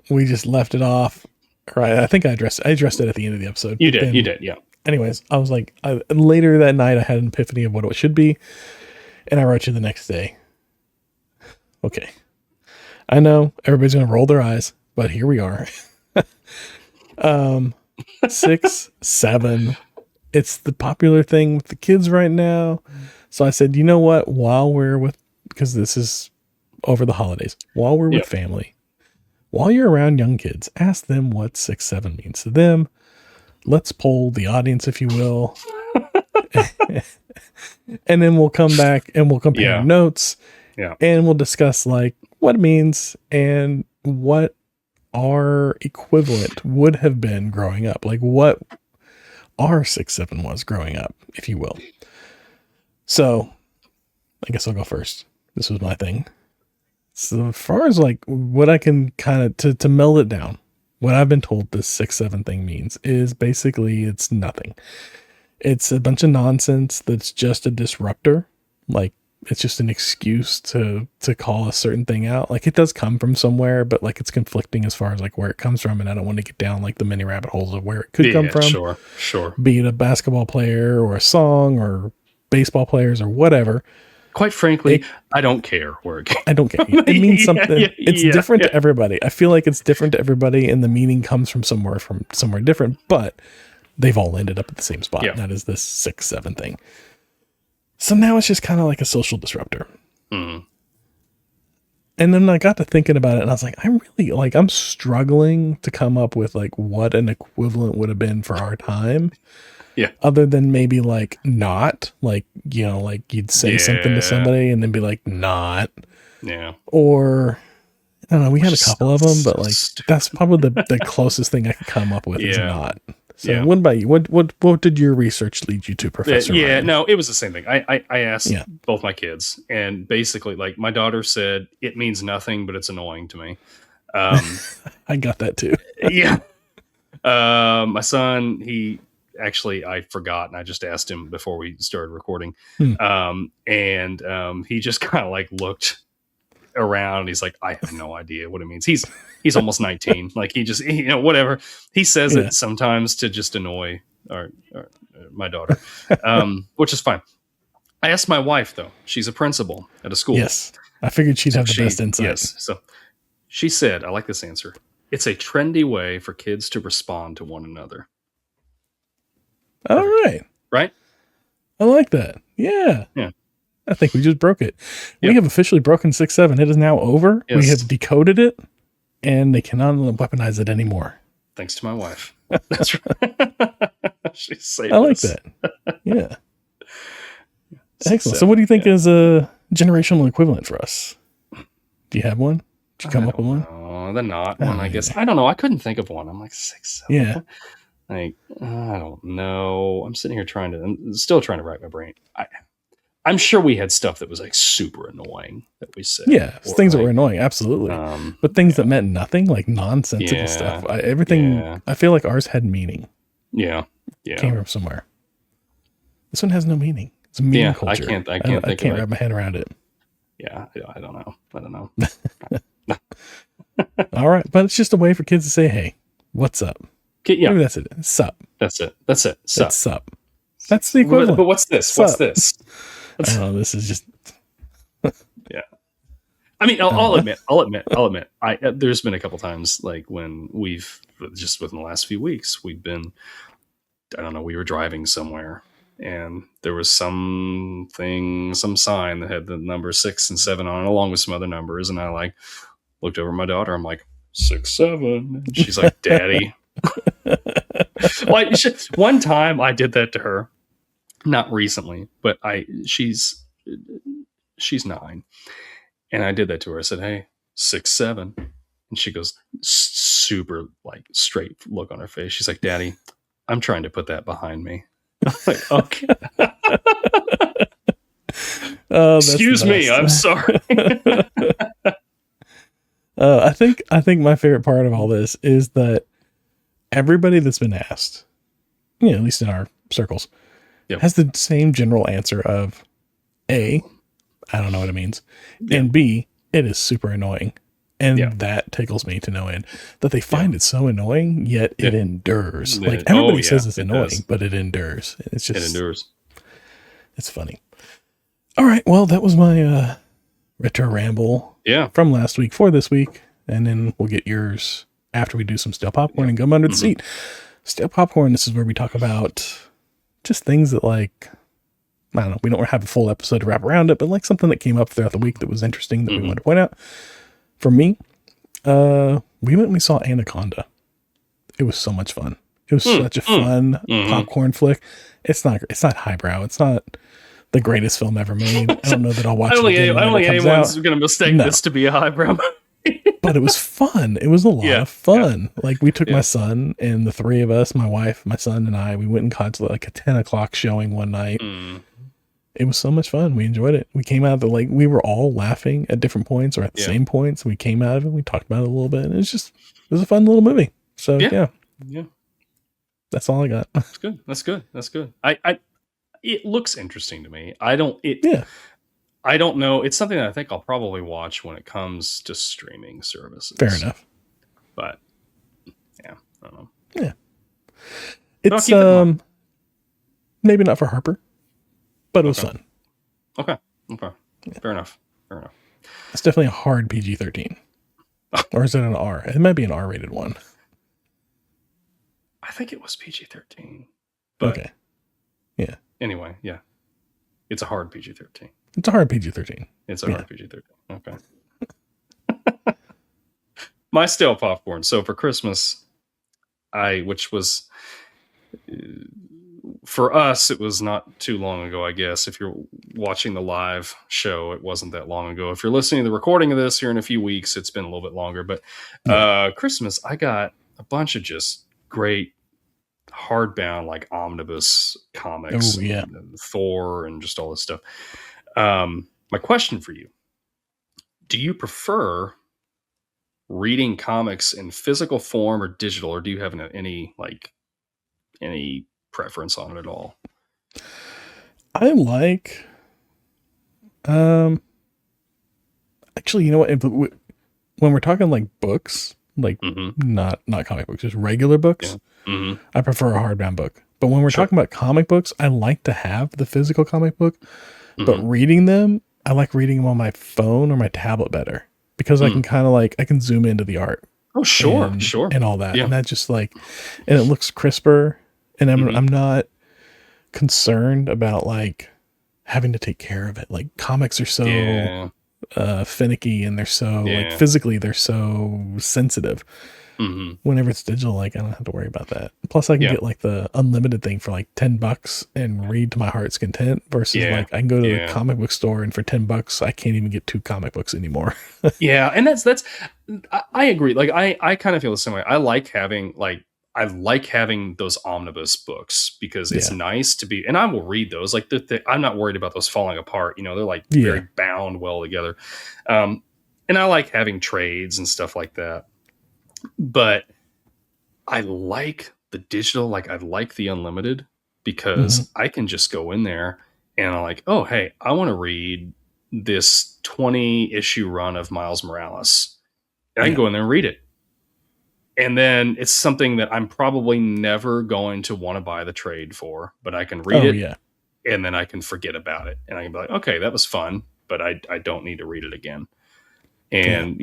we just left it off. Right. I think I addressed it at the end of the episode. You did. Yeah. Anyways, I was like, later that night I had an epiphany of what it should be, and I wrote you the next day. Okay. I know everybody's going to roll their eyes, but here we are. 6, 7. It's the popular thing with the kids right now. So I said, you know what? Because this is over the holidays, while we're with family, while you're around young kids, ask them what 6, 7 means to them. Let's poll the audience, if you will. And then we'll come back and we'll compare notes. Yeah. And we'll discuss like what it means and what our equivalent would have been growing up. Like what our 6, 7 was growing up, if you will. So I guess I'll go first. This was my thing. So as far as like what I can kind of to meld it down what I've been told this 6-7 thing means is basically it's nothing. It's a bunch of nonsense that's just a disruptor. Like, it's just an excuse to call a certain thing out. Like, it does come from somewhere, but like it's conflicting as far as like where it comes from. And I don't want to get down like the many rabbit holes of where it could come from. Sure. Be it a basketball player or a song or baseball players or whatever. Quite frankly, I don't care where it came. I don't care. It means something. It's different to everybody. I feel like it's different to everybody, and the meaning comes from somewhere different, but they've all ended up at the same spot. Yeah. That is this 6-7 thing. So now it's just kind of like a social disruptor. Mm. And then I got to thinking about it, and I was like, I'm struggling to come up with like what an equivalent would have been for our time. Yeah. Other than maybe like not, like, you know, like you'd say something to somebody and then be like, not. Yeah. Or, I don't know, we had a couple of them, but like, that's probably the closest thing I could come up with is not. So what about you? What did your research lead you to, Professor Ryan? No, it was the same thing. I asked both my kids, and basically, like, my daughter said, it means nothing, but it's annoying to me. I got that too. Yeah. My son, I forgot, and I just asked him before we started recording. And he just kind of like looked around. He's like, I have no idea what it means. He's almost 19. Like, he just, whatever. He says it sometimes to just annoy my daughter, which is fine. I asked my wife, though. She's a principal at a school. Yes. I figured she'd have the best insight. Yes. So she said, I like this answer. It's a trendy way for kids to respond to one another. All right. Right? I like that. Yeah. Yeah. I think we just broke it. We have officially broken 6-7. It is now over. Yes. We have decoded it, and they cannot weaponize it anymore. Thanks to my wife. That's right. She saved I like that. Yeah. Excellent. So what do you think is a generational equivalent for us? Do you have one? Did you come up with one? Oh, the not one, I guess. I don't know. I couldn't think of one. I'm like 6-7. Yeah. Like, I don't know. I'm sitting here I'm still trying to rack my brain. I'm sure we had stuff that was like super annoying that we said. Yeah, things that were annoying, absolutely. But things that meant nothing, like nonsensical stuff. I feel like ours had meaning. Yeah. Came from somewhere. This one has no meaning. It's a meme culture. I can't wrap my head around it. Yeah, I don't know. All right, but it's just a way for kids to say, "Hey, what's up?" Yeah, maybe that's it. Sup. That's it. Sup. That's sup. That's the equivalent. But what's this? Sup. What's this? I don't know. This is just. Yeah. I mean, I'll admit. There's been a couple times like when we've just within the last few weeks we've been. I don't know. We were driving somewhere, and there was some sign that had the number 6 and 7 on it, along with some other numbers, and I like looked over at my daughter. I'm like 6-7, and she's like, "Daddy." Like, one time I did that to her, not recently, but she's 9, and I did that to her. I said, "Hey, 6-7," and she goes, super like straight look on her face. She's like, "Daddy, I'm trying to put that behind me." I'm like, okay. Excuse me, I'm sorry. I think my favorite part of all this is that everybody that's been asked, at least in our circles, has the same general answer of A, I don't know what it means, and B, it is super annoying. And that tickles me to no end that they find it so annoying, yet it endures. Like, everybody says it's annoying, but it endures. It endures. It's funny. All right. Well, that was my retro ramble from last week for this week. And then we'll get yours after we do some stale popcorn and gum under the seat. Stale popcorn, this is where we talk about just things that, like, I don't know, we don't have a full episode to wrap around it, but like something that came up throughout the week that was interesting that we wanted to point out. For me, we went and we saw Anaconda. It was so much fun. It was such a fun popcorn flick. It's not highbrow. It's not the greatest film ever made. I don't know that I'll watch it again. I don't think anyone's going to mistake this to be a highbrow movie. But it was fun. It was a lot of fun. Like, we took my son, and the three of us, my wife, my son, and I, we went and caught like a 10 o'clock showing one night. It was so much fun. We enjoyed it. We came out of we were all laughing at different points or at the same points. We came out of it. We talked about it a little bit. And it was a fun little movie. So yeah, that's all I got. That's good. That's good. That's good. It looks interesting to me. I don't know. It's something that I think I'll probably watch when it comes to streaming services. Fair enough. But yeah, I don't know. Yeah. It's maybe not for Harper, but it was fun. Okay. Yeah. Fair enough. It's definitely a hard PG-13. Or is it an R? It might be an R-rated one. I think it was PG-13. Okay. Yeah. Anyway, yeah. It's a hard PG-13. It's a hard PG-13. It's a hard PG-13. Okay. My stale popcorn. So for Christmas, which was for us, it was not too long ago, I guess. If you're watching the live show, it wasn't that long ago. If you're listening to the recording of this here in a few weeks, it's been a little bit longer. But Christmas, I got a bunch of just great hardbound, like omnibus comics. And Thor and just all this stuff. My question for you, do you prefer reading comics in physical form or digital, or do you have any preference on it at all? I like actually, you know what, when we're talking like books, like not comic books, just regular books, I prefer a hardbound book. But when we're talking about comic books, I like to have the physical comic book, but reading them, I like reading them on my phone or my tablet better, because I can kind of I can zoom into the art. Oh, sure. And all that. And that just and it looks crisper. And I'm not concerned about having to take care of it. Like comics are so finicky, and they're so physically, they're so sensitive. Whenever it's digital, I don't have to worry about that. Plus I can get the unlimited thing for $10 and read to my heart's content, versus I can go to the comic book store and for $10 I can't even get 2 comic books anymore. And that's I agree. I kind of feel the same way. I like having those omnibus books, because it's nice to be, and I will read those. I'm not worried about those falling apart. They're very bound well together. And I like having trades and stuff like that. But I like the digital, I like the unlimited, because I can just go in there and I'm like, oh, hey, I want to read this 20 issue run of Miles Morales. And I can go in there and read it. And then it's something that I'm probably never going to want to buy the trade for, but I can read it and then I can forget about it. And I can be like, okay, that was fun, but I don't need to read it again. And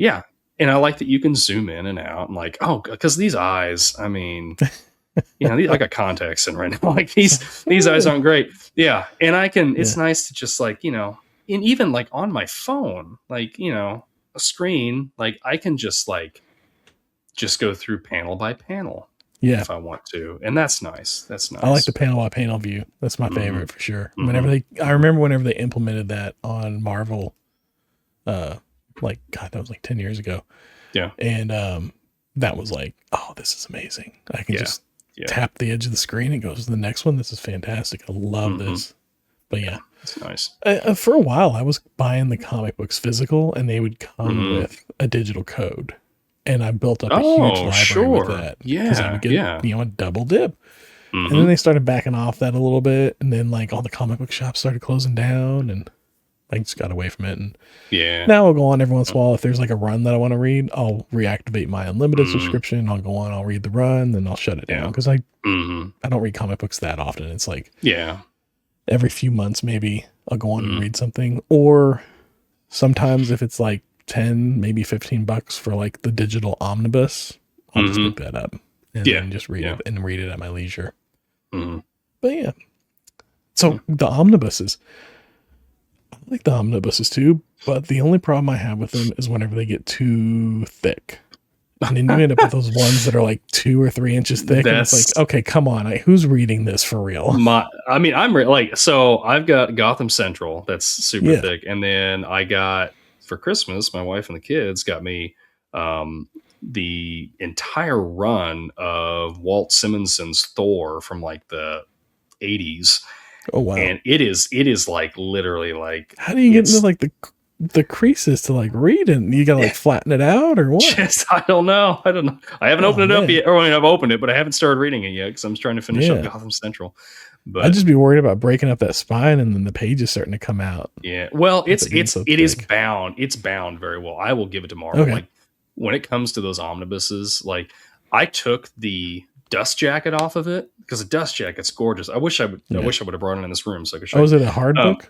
and I like that you can zoom in and out and because these eyes, I mean, I got contacts in right now. These eyes aren't great. Yeah. And I can, it's nice to just and even on my phone, a screen, I can just go through panel by panel if I want to. And that's nice. That's nice. I like the panel by panel view. That's my favorite for sure. I remember whenever they implemented that on Marvel, God, that was 10 years ago. Yeah. And that was oh, this is amazing. I can just tap the edge of the screen and goes to the next one. This is fantastic. I love this. But it's nice. For a while, I was buying the comic books physical, and they would come with a digital code. And I built up a huge library with that. Because I would get, a double dip. And then they started backing off that a little bit. And then all the comic book shops started closing down, and I just got away from it. And now I'll go on every once in a while. If there's a run that I want to read, I'll reactivate my unlimited subscription. I'll go on, I'll read the run, then I'll shut it down. Because I don't read comic books that often. It's every few months, maybe I'll go on and read something. Or sometimes if it's 10, maybe $15 for the digital omnibus, I'll just pick that up and then just read it and read it at my leisure. But so the omnibuses, I like the omnibuses too, but the only problem I have with them is whenever they get too thick. And then you end up with those ones that are 2 or 3 inches thick. And it's okay, come on. Who's reading this for real? So I've got Gotham Central that's super thick. And then I got, for Christmas, my wife and the kids got me the entire run of Walt Simonson's Thor from the 80s. Oh wow. And it is literally how do you get into the creases to like read, and you gotta like flatten it out or what? I don't know. I haven't opened it up yet. Or I mean, I've opened it, but I haven't started reading it yet because I'm trying to finish up Gotham Central. But I'd just be worried about breaking up that spine and then the page is starting to come out. Yeah. Well, it is bound. It's bound very well. I will give it to Marvel. Okay. Like when it comes to those omnibuses, like I took the dust jacket off of it because the dust jacket's gorgeous. I wish I would have brought it in this room so I could show you. Is it a hard book?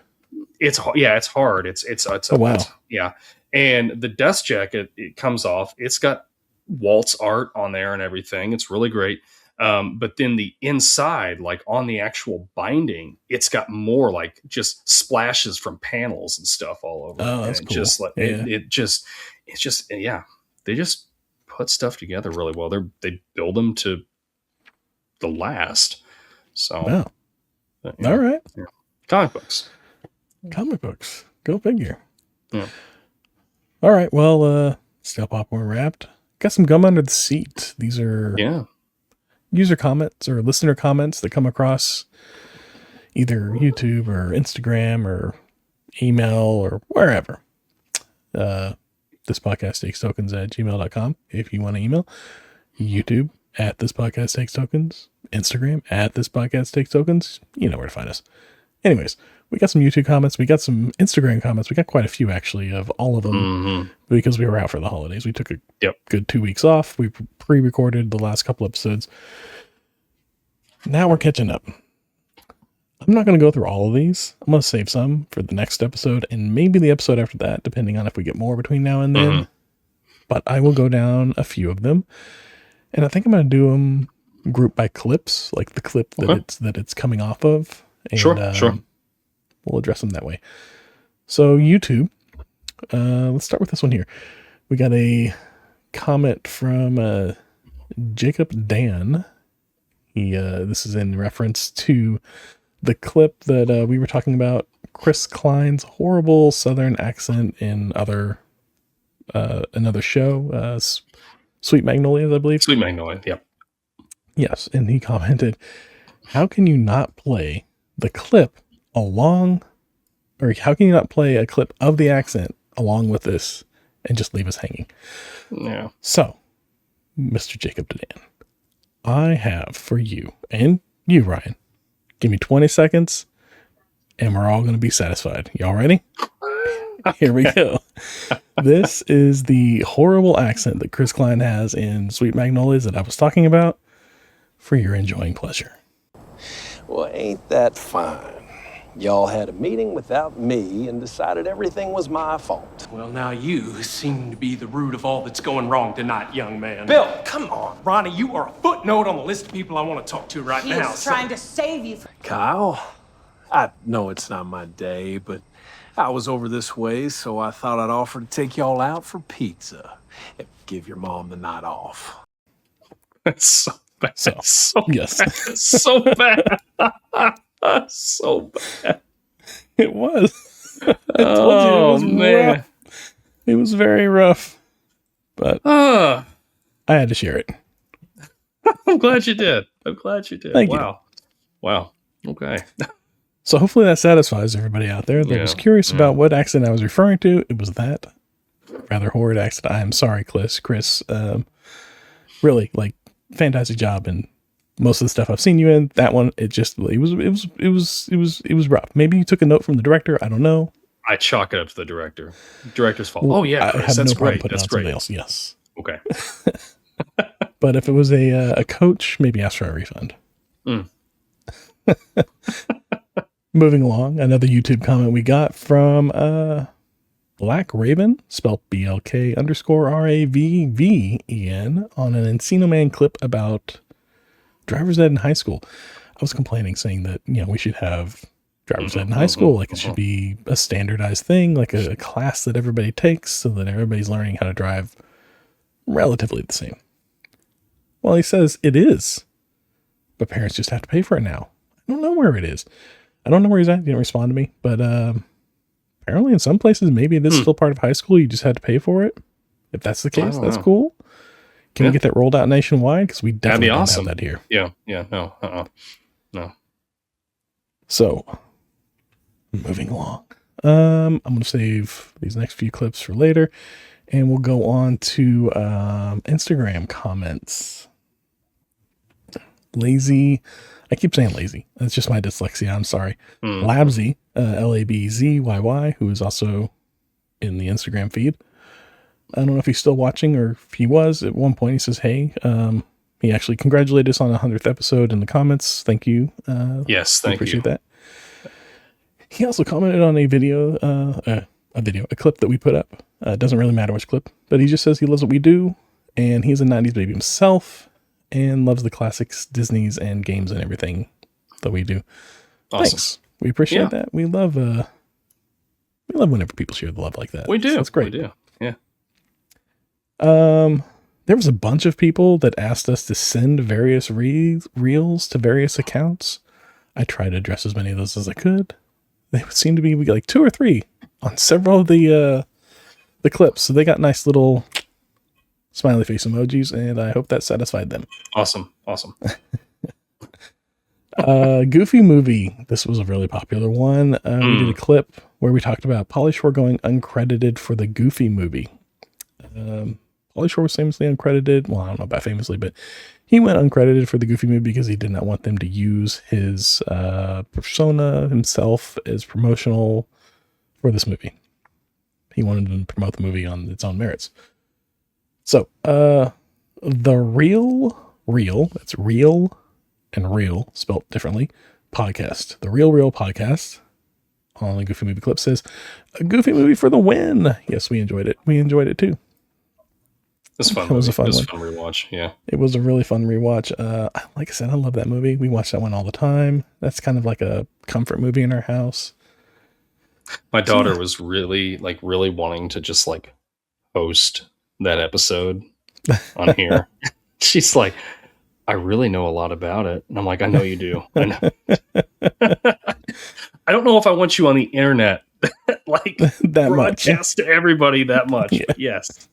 It's hard. It's wow. Yeah. And the dust jacket, it comes off. It's got Walt's art on there and everything. It's really great. But then the inside, like on the actual binding, it's got more like just splashes from panels and stuff all over. Oh, that's cool. Just like it's just they just put stuff together really well. They build them to the last. So, wow. All right. Yeah. Comic books. Go figure. Yeah. All right. Well, stale popcorn wrapped. Got some gum under the seat. These are user comments or listener comments that come across either YouTube or Instagram or email or wherever. This podcast takes tokens at gmail.com. If you want to email, YouTube at this podcast takes tokens, Instagram at this podcast takes tokens. You know where to find us. Anyways, we got some YouTube comments. We got some Instagram comments. We got quite a few, actually, of all of them because we were out for the holidays. We took a good 2 weeks off. We pre-recorded the last couple episodes. Now we're catching up. I'm not going to go through all of these. I'm going to save some for the next episode and maybe the episode after that, depending on if we get more between now and then. But I will go down a few of them. And I think I'm going to do them group by clips, like the clip that it's coming off of. And, sure. We'll address them that way. So YouTube, let's start with this one here. We got a comment from Jacob Dan. This is in reference to the clip that we were talking about, Chris Klein's horrible Southern accent in another show, Sweet Magnolias, I believe. Sweet Magnolia, yep. Yes, and he commented, how can you not play the clip how can you not play a clip of the accent along with this and just leave us hanging? Yeah. So, Mr. Jacob Dan, I have for you and you, Ryan, give me 20 seconds and we're all going to be satisfied. Y'all ready? Here we go. This is the horrible accent that Chris Klein has in Sweet Magnolias that I was talking about for your enjoying pleasure. Well, ain't that fine? Y'all had a meeting without me and decided everything was my fault. Well, now you seem to be the root of all that's going wrong tonight, young man. Bill, come on. Ronnie, you are a footnote on the list of people I want to talk to right now. He's trying to save you. Kyle, I know it's not my day, but I was over this way, so I thought I'd offer to take y'all out for pizza and give your mom the night off. That's so bad. Yes. So bad. So bad. It was. I told you it was man. Rough. It was very rough. But I had to share it. I'm glad you did. Thank you. Wow. Okay. So hopefully that satisfies everybody out there that was curious about what accent I was referring to. It was that rather horrid accent. I am sorry, Chris. Really, like, fantastic job in most of the stuff I've seen you in. That one, it was rough. Maybe you took a note from the director. I don't know. I chalk it up to the director. Director's fault. Well, Chris, that's great. That's great. Else. Yes. Okay. But if it was a coach, maybe ask for a refund. Moving along, another YouTube comment we got from Black Raven, spelled BLK_RAVVEN, on an Encino Man clip about driver's ed in high school. I was complaining, saying that, we should have driver's ed in high school. Like, it should be a standardized thing, like a class that everybody takes so that everybody's learning how to drive relatively the same. Well, he says it is, but parents just have to pay for it now. I don't know where it is. I don't know where he's at. He didn't respond to me, but apparently in some places, maybe it is still part of high school. You just had to pay for it. If that's the case, that's cool. Can we get that rolled out nationwide? Because we definitely don't have that here. Yeah. No. So, moving along. I'm going to save these next few clips for later, and we'll go on to Instagram comments. Lazy. I keep saying lazy. That's just my dyslexia. I'm sorry. Labzy, Labzyyy, who is also in the Instagram feed. I don't know if he's still watching or if he was at one point. He says, hey, he actually congratulated us on the 100th episode in the comments. Thank you. Yes, thank you. Appreciate that. He also commented on a clip that we put up. It doesn't really matter which clip, but he just says he loves what we do, and he's a 90s baby himself, and loves the classics, Disney's, and games and everything that we do. Awesome. Thanks. We appreciate that. We love whenever people share the love like that. We do. So that's great. We do. Yeah. There was a bunch of people that asked us to send various reels to various accounts. I tried to address as many of those as I could. They seem to be like 2 or 3 on several of the clips. So they got nice little smiley face emojis, and I hope that satisfied them. Awesome. Goofy movie. This was a really popular one. We did a clip where we talked about Pauly Shore going uncredited for the Goofy movie. Pauly Shore was famously uncredited. Well, I don't know about famously, but he went uncredited for the Goofy movie because he did not want them to use his persona himself as promotional for this movie. He wanted to promote the movie on its own merits. So, the real, that's real and real spelt differently, podcast. The Real podcast on the Goofy movie clip says, a Goofy movie for the win. Yes, we enjoyed it. We enjoyed it too. It was fun. It was a fun one. It was a fun rewatch. Yeah. It was a really fun rewatch. Like I said, I love that movie. We watch that one all the time. That's kind of like a comfort movie in our house. My daughter was really wanting to just like host that episode on here. She's like, I really know a lot about it. And I'm like, I know you do. I know. I don't know if I want you on the internet, like that broadcast much to everybody that much. Yeah. But yes.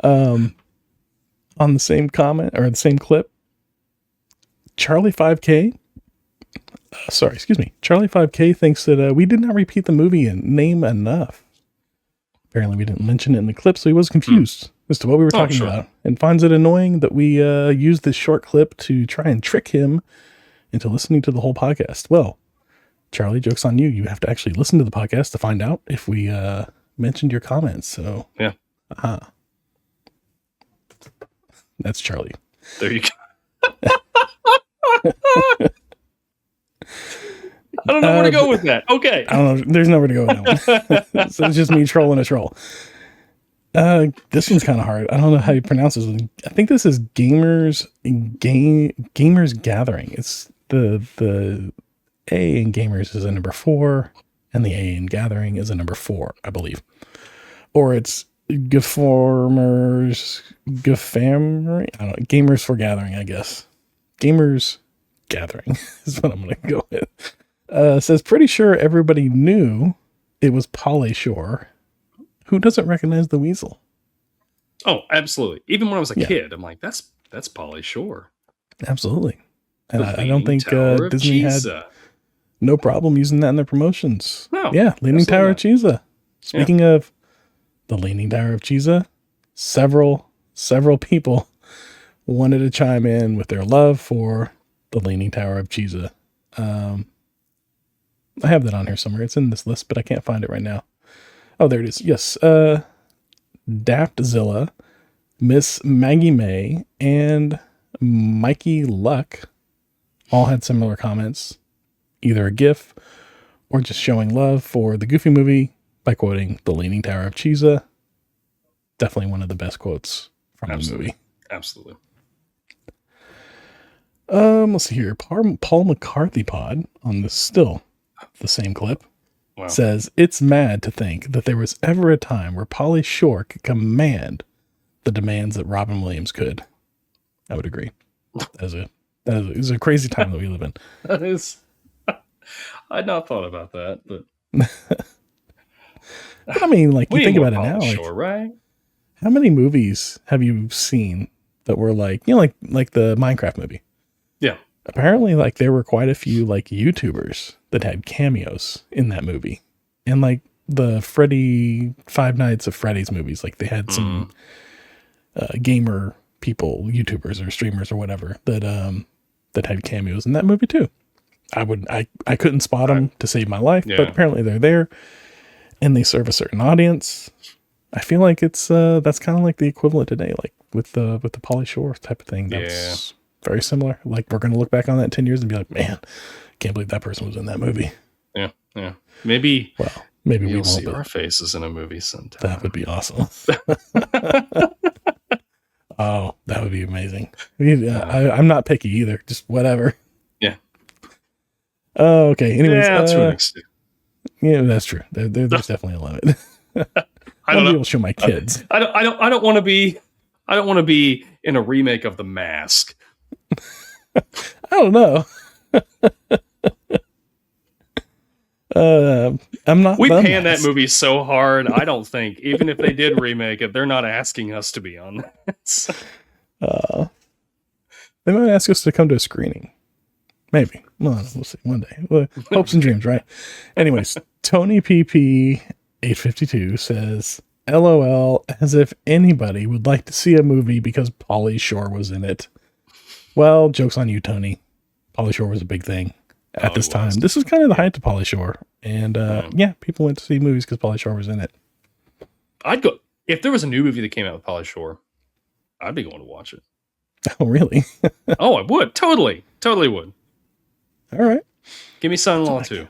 On the same comment or the same clip, Charlie 5K thinks that we did not repeat the movie in name enough. Apparently we didn't mention it in the clip, so he was confused as to what we were talking about, and finds it annoying that we used this short clip to try and trick him into listening to the whole podcast. Well, Charlie, joke's on you. You have to actually listen to the podcast to find out if we mentioned your comments. So yeah. That's Charlie. There you go. I don't know where to go with that. Okay. I don't know. There's nowhere to go with that one. So it's just me trolling a troll. This one's kind of hard. I don't know how you pronounce this one. I think this is Gamers Gathering. It's the A in Gamers is a number 4, and the A in Gathering is a number 4, I believe. Or it's Gamers for Gathering, I guess. Gamers Gathering is what I'm going to go with. Says, pretty sure everybody knew it was Pauly Shore. Who doesn't recognize the weasel? Oh, absolutely. Even when I was a kid, I'm like, that's Pauly Shore. Absolutely. And I don't think Disney had no problem using that in their promotions. No. Yeah, Leaning Tower of Cheesa. Speaking of the Leaning Tower of Cheesa, several people wanted to chime in with their love for the Leaning Tower of Cheesa. I have that on here somewhere. It's in this list, but I can't find it right now. Oh, there it is. Yes. Daptzilla, Miss Maggie May, and Mikey Luck all had similar comments. Either a GIF or just showing love for the Goofy movie by quoting the Leaning Tower of Cheesa. Definitely one of the best quotes from the movie. Absolutely. Let's see here. Paul McCarthy pod on this still the same clip says, it's mad to think that there was ever a time where Pauly Shore could command the demands that Robin Williams could. I would agree. That is a crazy time that we live in. That is. I'd not thought about that, but I mean, like, you think about it now, Shore, right? How many movies have you seen that were like, like the Minecraft movie? Yeah. apparently like there were quite a few like YouTubers that had cameos in that movie. And like the Five Nights at Freddy's movies, like they had some gamer people, YouTubers or streamers or whatever that had cameos in that movie too. I couldn't spot them to save my life, but apparently they're there and they serve a certain audience. I feel like it's that's kind of like the equivalent today, like with the Pauly Shore type of thing. That's very similar. Like we're gonna look back on that in 10 years and be like, man, can't believe that person was in that movie. Yeah. Maybe we we'll won't see our faces in a movie sometime. That would be awesome. Oh, that would be amazing. I'm not picky either. Just whatever. Yeah. Oh, okay. Anyways, that's to an extent. Yeah, that's true. There's definitely a limit. I don't know. I'll show my kids. I don't want to be. I don't want to be in a remake of The Mask. I don't know. I'm not. We pan that movie so hard. I don't think even if they did remake it, they're not asking us to be on that. They might ask us to come to a screening. Maybe. Well, we'll see one day. Well, hopes and dreams, right? Anyways, Tony PP 852 says, "LOL, as if anybody would like to see a movie because Pauly Shore was in it." Well, joke's on you, Tony. Pauly Shore was a big thing at this time. This is kind of the height of Pauly Shore. And people went to see movies because Pauly Shore was in it. I'd go if there was a new movie that came out with Pauly Shore. I'd be going to watch it. Oh, really? Oh, I would. Totally would. All right. Give me Son-in-Law 2.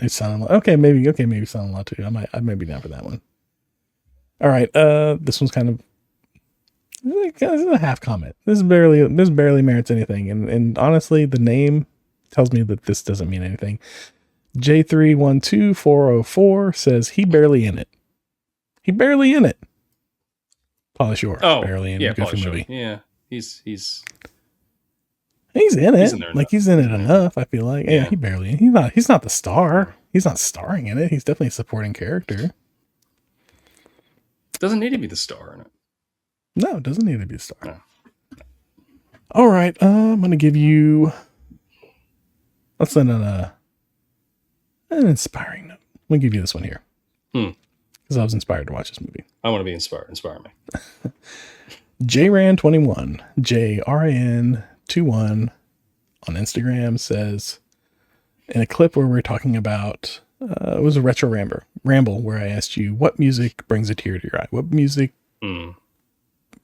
Son-in-Law. Okay, maybe Son-in-Law 2. I might be down for that one. All right. This one's kind of a half comment. This barely merits anything. And honestly, the name tells me that this doesn't mean anything. J312404 says he barely in it. Pauly Shore. Oh, barely in it. Goofy movie. Yeah, he's in it. He's in it enough. I feel like. Yeah, he barely. He's not the star. He's not starring in it. He's definitely a supporting character. Doesn't need to be the star in it. No, it doesn't need to be the star. No. All right, I'm gonna give you. Let's send an inspiring note. I'm gonna give you this one here. Because I was inspired to watch this movie. I want to be inspired. Inspire me. JRAN21, JRAN21 on Instagram says, in a clip where we're talking about, it was a Retro Ramble where I asked you, what music brings a tear to your eye? What music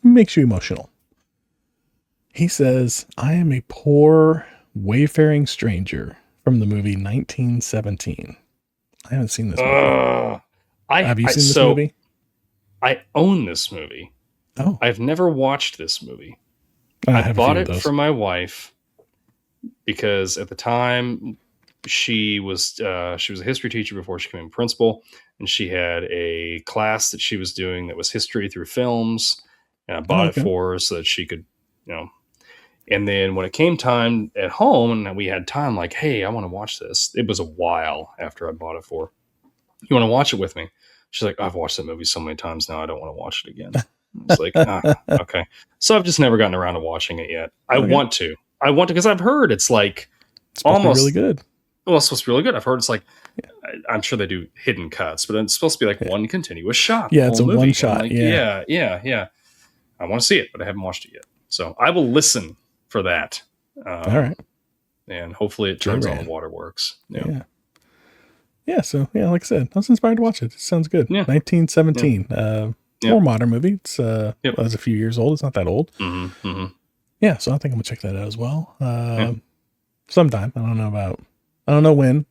makes you emotional? He says, I am a poor wayfaring stranger from the movie 1917. I haven't seen this movie. Have you seen this movie? I own this movie. Oh. I've never watched this movie. I bought it for my wife because at the time she was a history teacher before she became principal, and she had a class that she was doing that was history through films, and I bought it for her so that she could, and then when it came time at home and we had time, like, hey, I want to watch this. It was a while after I bought it for her. You want to watch it with me? She's like, I've watched that movie so many times now, I don't want to watch it again. It's like, okay. So I've just never gotten around to watching it yet. I want to because I've heard it's like almost really good. Well, it's supposed to be really good. I've heard it's like, I'm sure they do hidden cuts, but it's supposed to be like one continuous shot. Yeah, it's a one shot. Like, yeah. I want to see it, but I haven't watched it yet. So I will listen for that. All right. And hopefully it turns on the waterworks. Yeah. Yeah, so like I said, I was inspired to watch it. It sounds good. Yeah. 1917. More modern movie. It's it was a few years old. It's not that old. Yeah, so I think I'm gonna check that out as well. Sometime. I don't know when.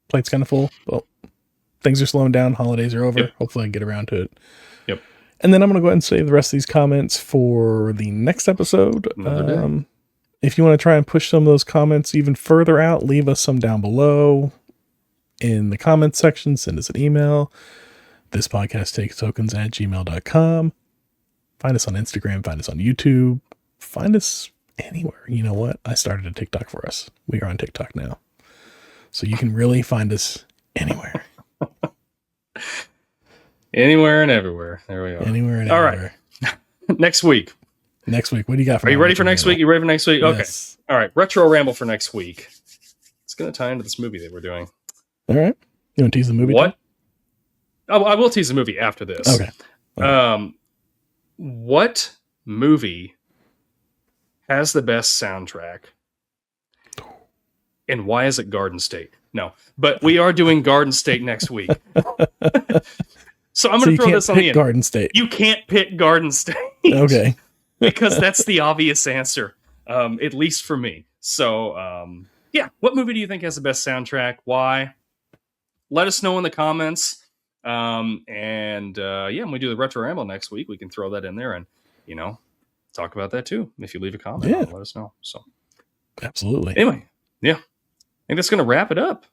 Plate's kind of full. Well, things are slowing down. Holidays are over. Yep. Hopefully I can get around to it. Yep. And then I'm gonna go ahead and save the rest of these comments for the next episode. If you want to try and push some of those comments even further out, leave us some down below in the comments section. Send us an email. This podcast takes tokens at gmail.com. Find us on Instagram. Find us on YouTube. Find us anywhere. You know what? I started a TikTok for us. We are on TikTok now. So you can really find us anywhere. Anywhere and everywhere. There we are. Anywhere and everywhere. All right. Next week, Next week. What do you got for Are you my ready for Retro next Ramble? week? You ready for next week? Okay. Yes. All right. Retro Ramble for next week. It's going to tie into this movie that we're doing. All right. You want to tease the movie? What? Oh, I will tease the movie after this. Okay. What movie has the best soundtrack? And why is it Garden State? No, but we are doing Garden State next week. So I'm going to throw this on the end. Garden State. You can't pick Garden State. Okay. Because that's the obvious answer, at least for me. So, yeah, what movie do you think has the best soundtrack? Why? Let us know in the comments. When we do the Retro Ramble next week, we can throw that in there and, talk about that too. If you leave a comment, let us know. So, absolutely. Anyway, yeah, I think that's going to wrap it up.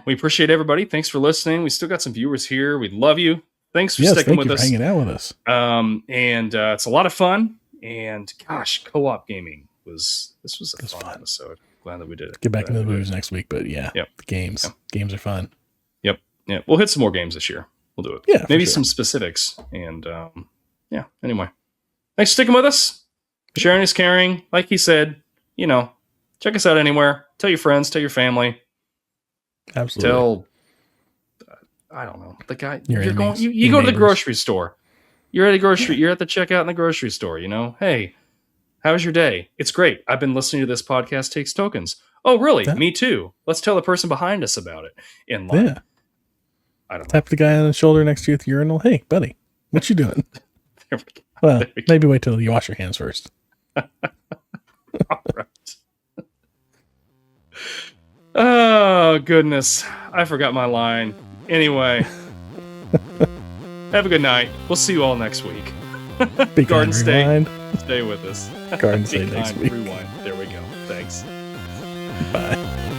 We appreciate everybody. Thanks for listening. We still got some viewers here. We love you. Thanks for sticking with us. Hanging out with us. It's a lot of fun. And gosh, co-op gaming was a fun episode. Glad that we did it. Get back into the movies next week, but the games. Yep. Games are fun. Yep. Yeah. We'll hit some more games this year. We'll do it. Yeah. Maybe some specifics. And anyway. Thanks for sticking with us. Sharing is caring. Like he said, check us out anywhere. Tell your friends, tell your family. Absolutely. I don't know. The guy you go to the grocery store. You're at a grocery. You're at the checkout in the grocery store. Hey, how's your day? It's great. I've been listening to this podcast. Takes tokens. Oh, really? Yeah. Me too. Let's tell the person behind us about it in line. Yeah. I don't know. Tap the guy on the shoulder next to you at the urinal. Hey, buddy, what you doing? Well, maybe wait till you wash your hands first. All right. Oh goodness, I forgot my line. Anyway. Have a good night. We'll see you all next week. Garden State. Stay with us. Garden State next week. Rewind. There we go. Thanks. Bye.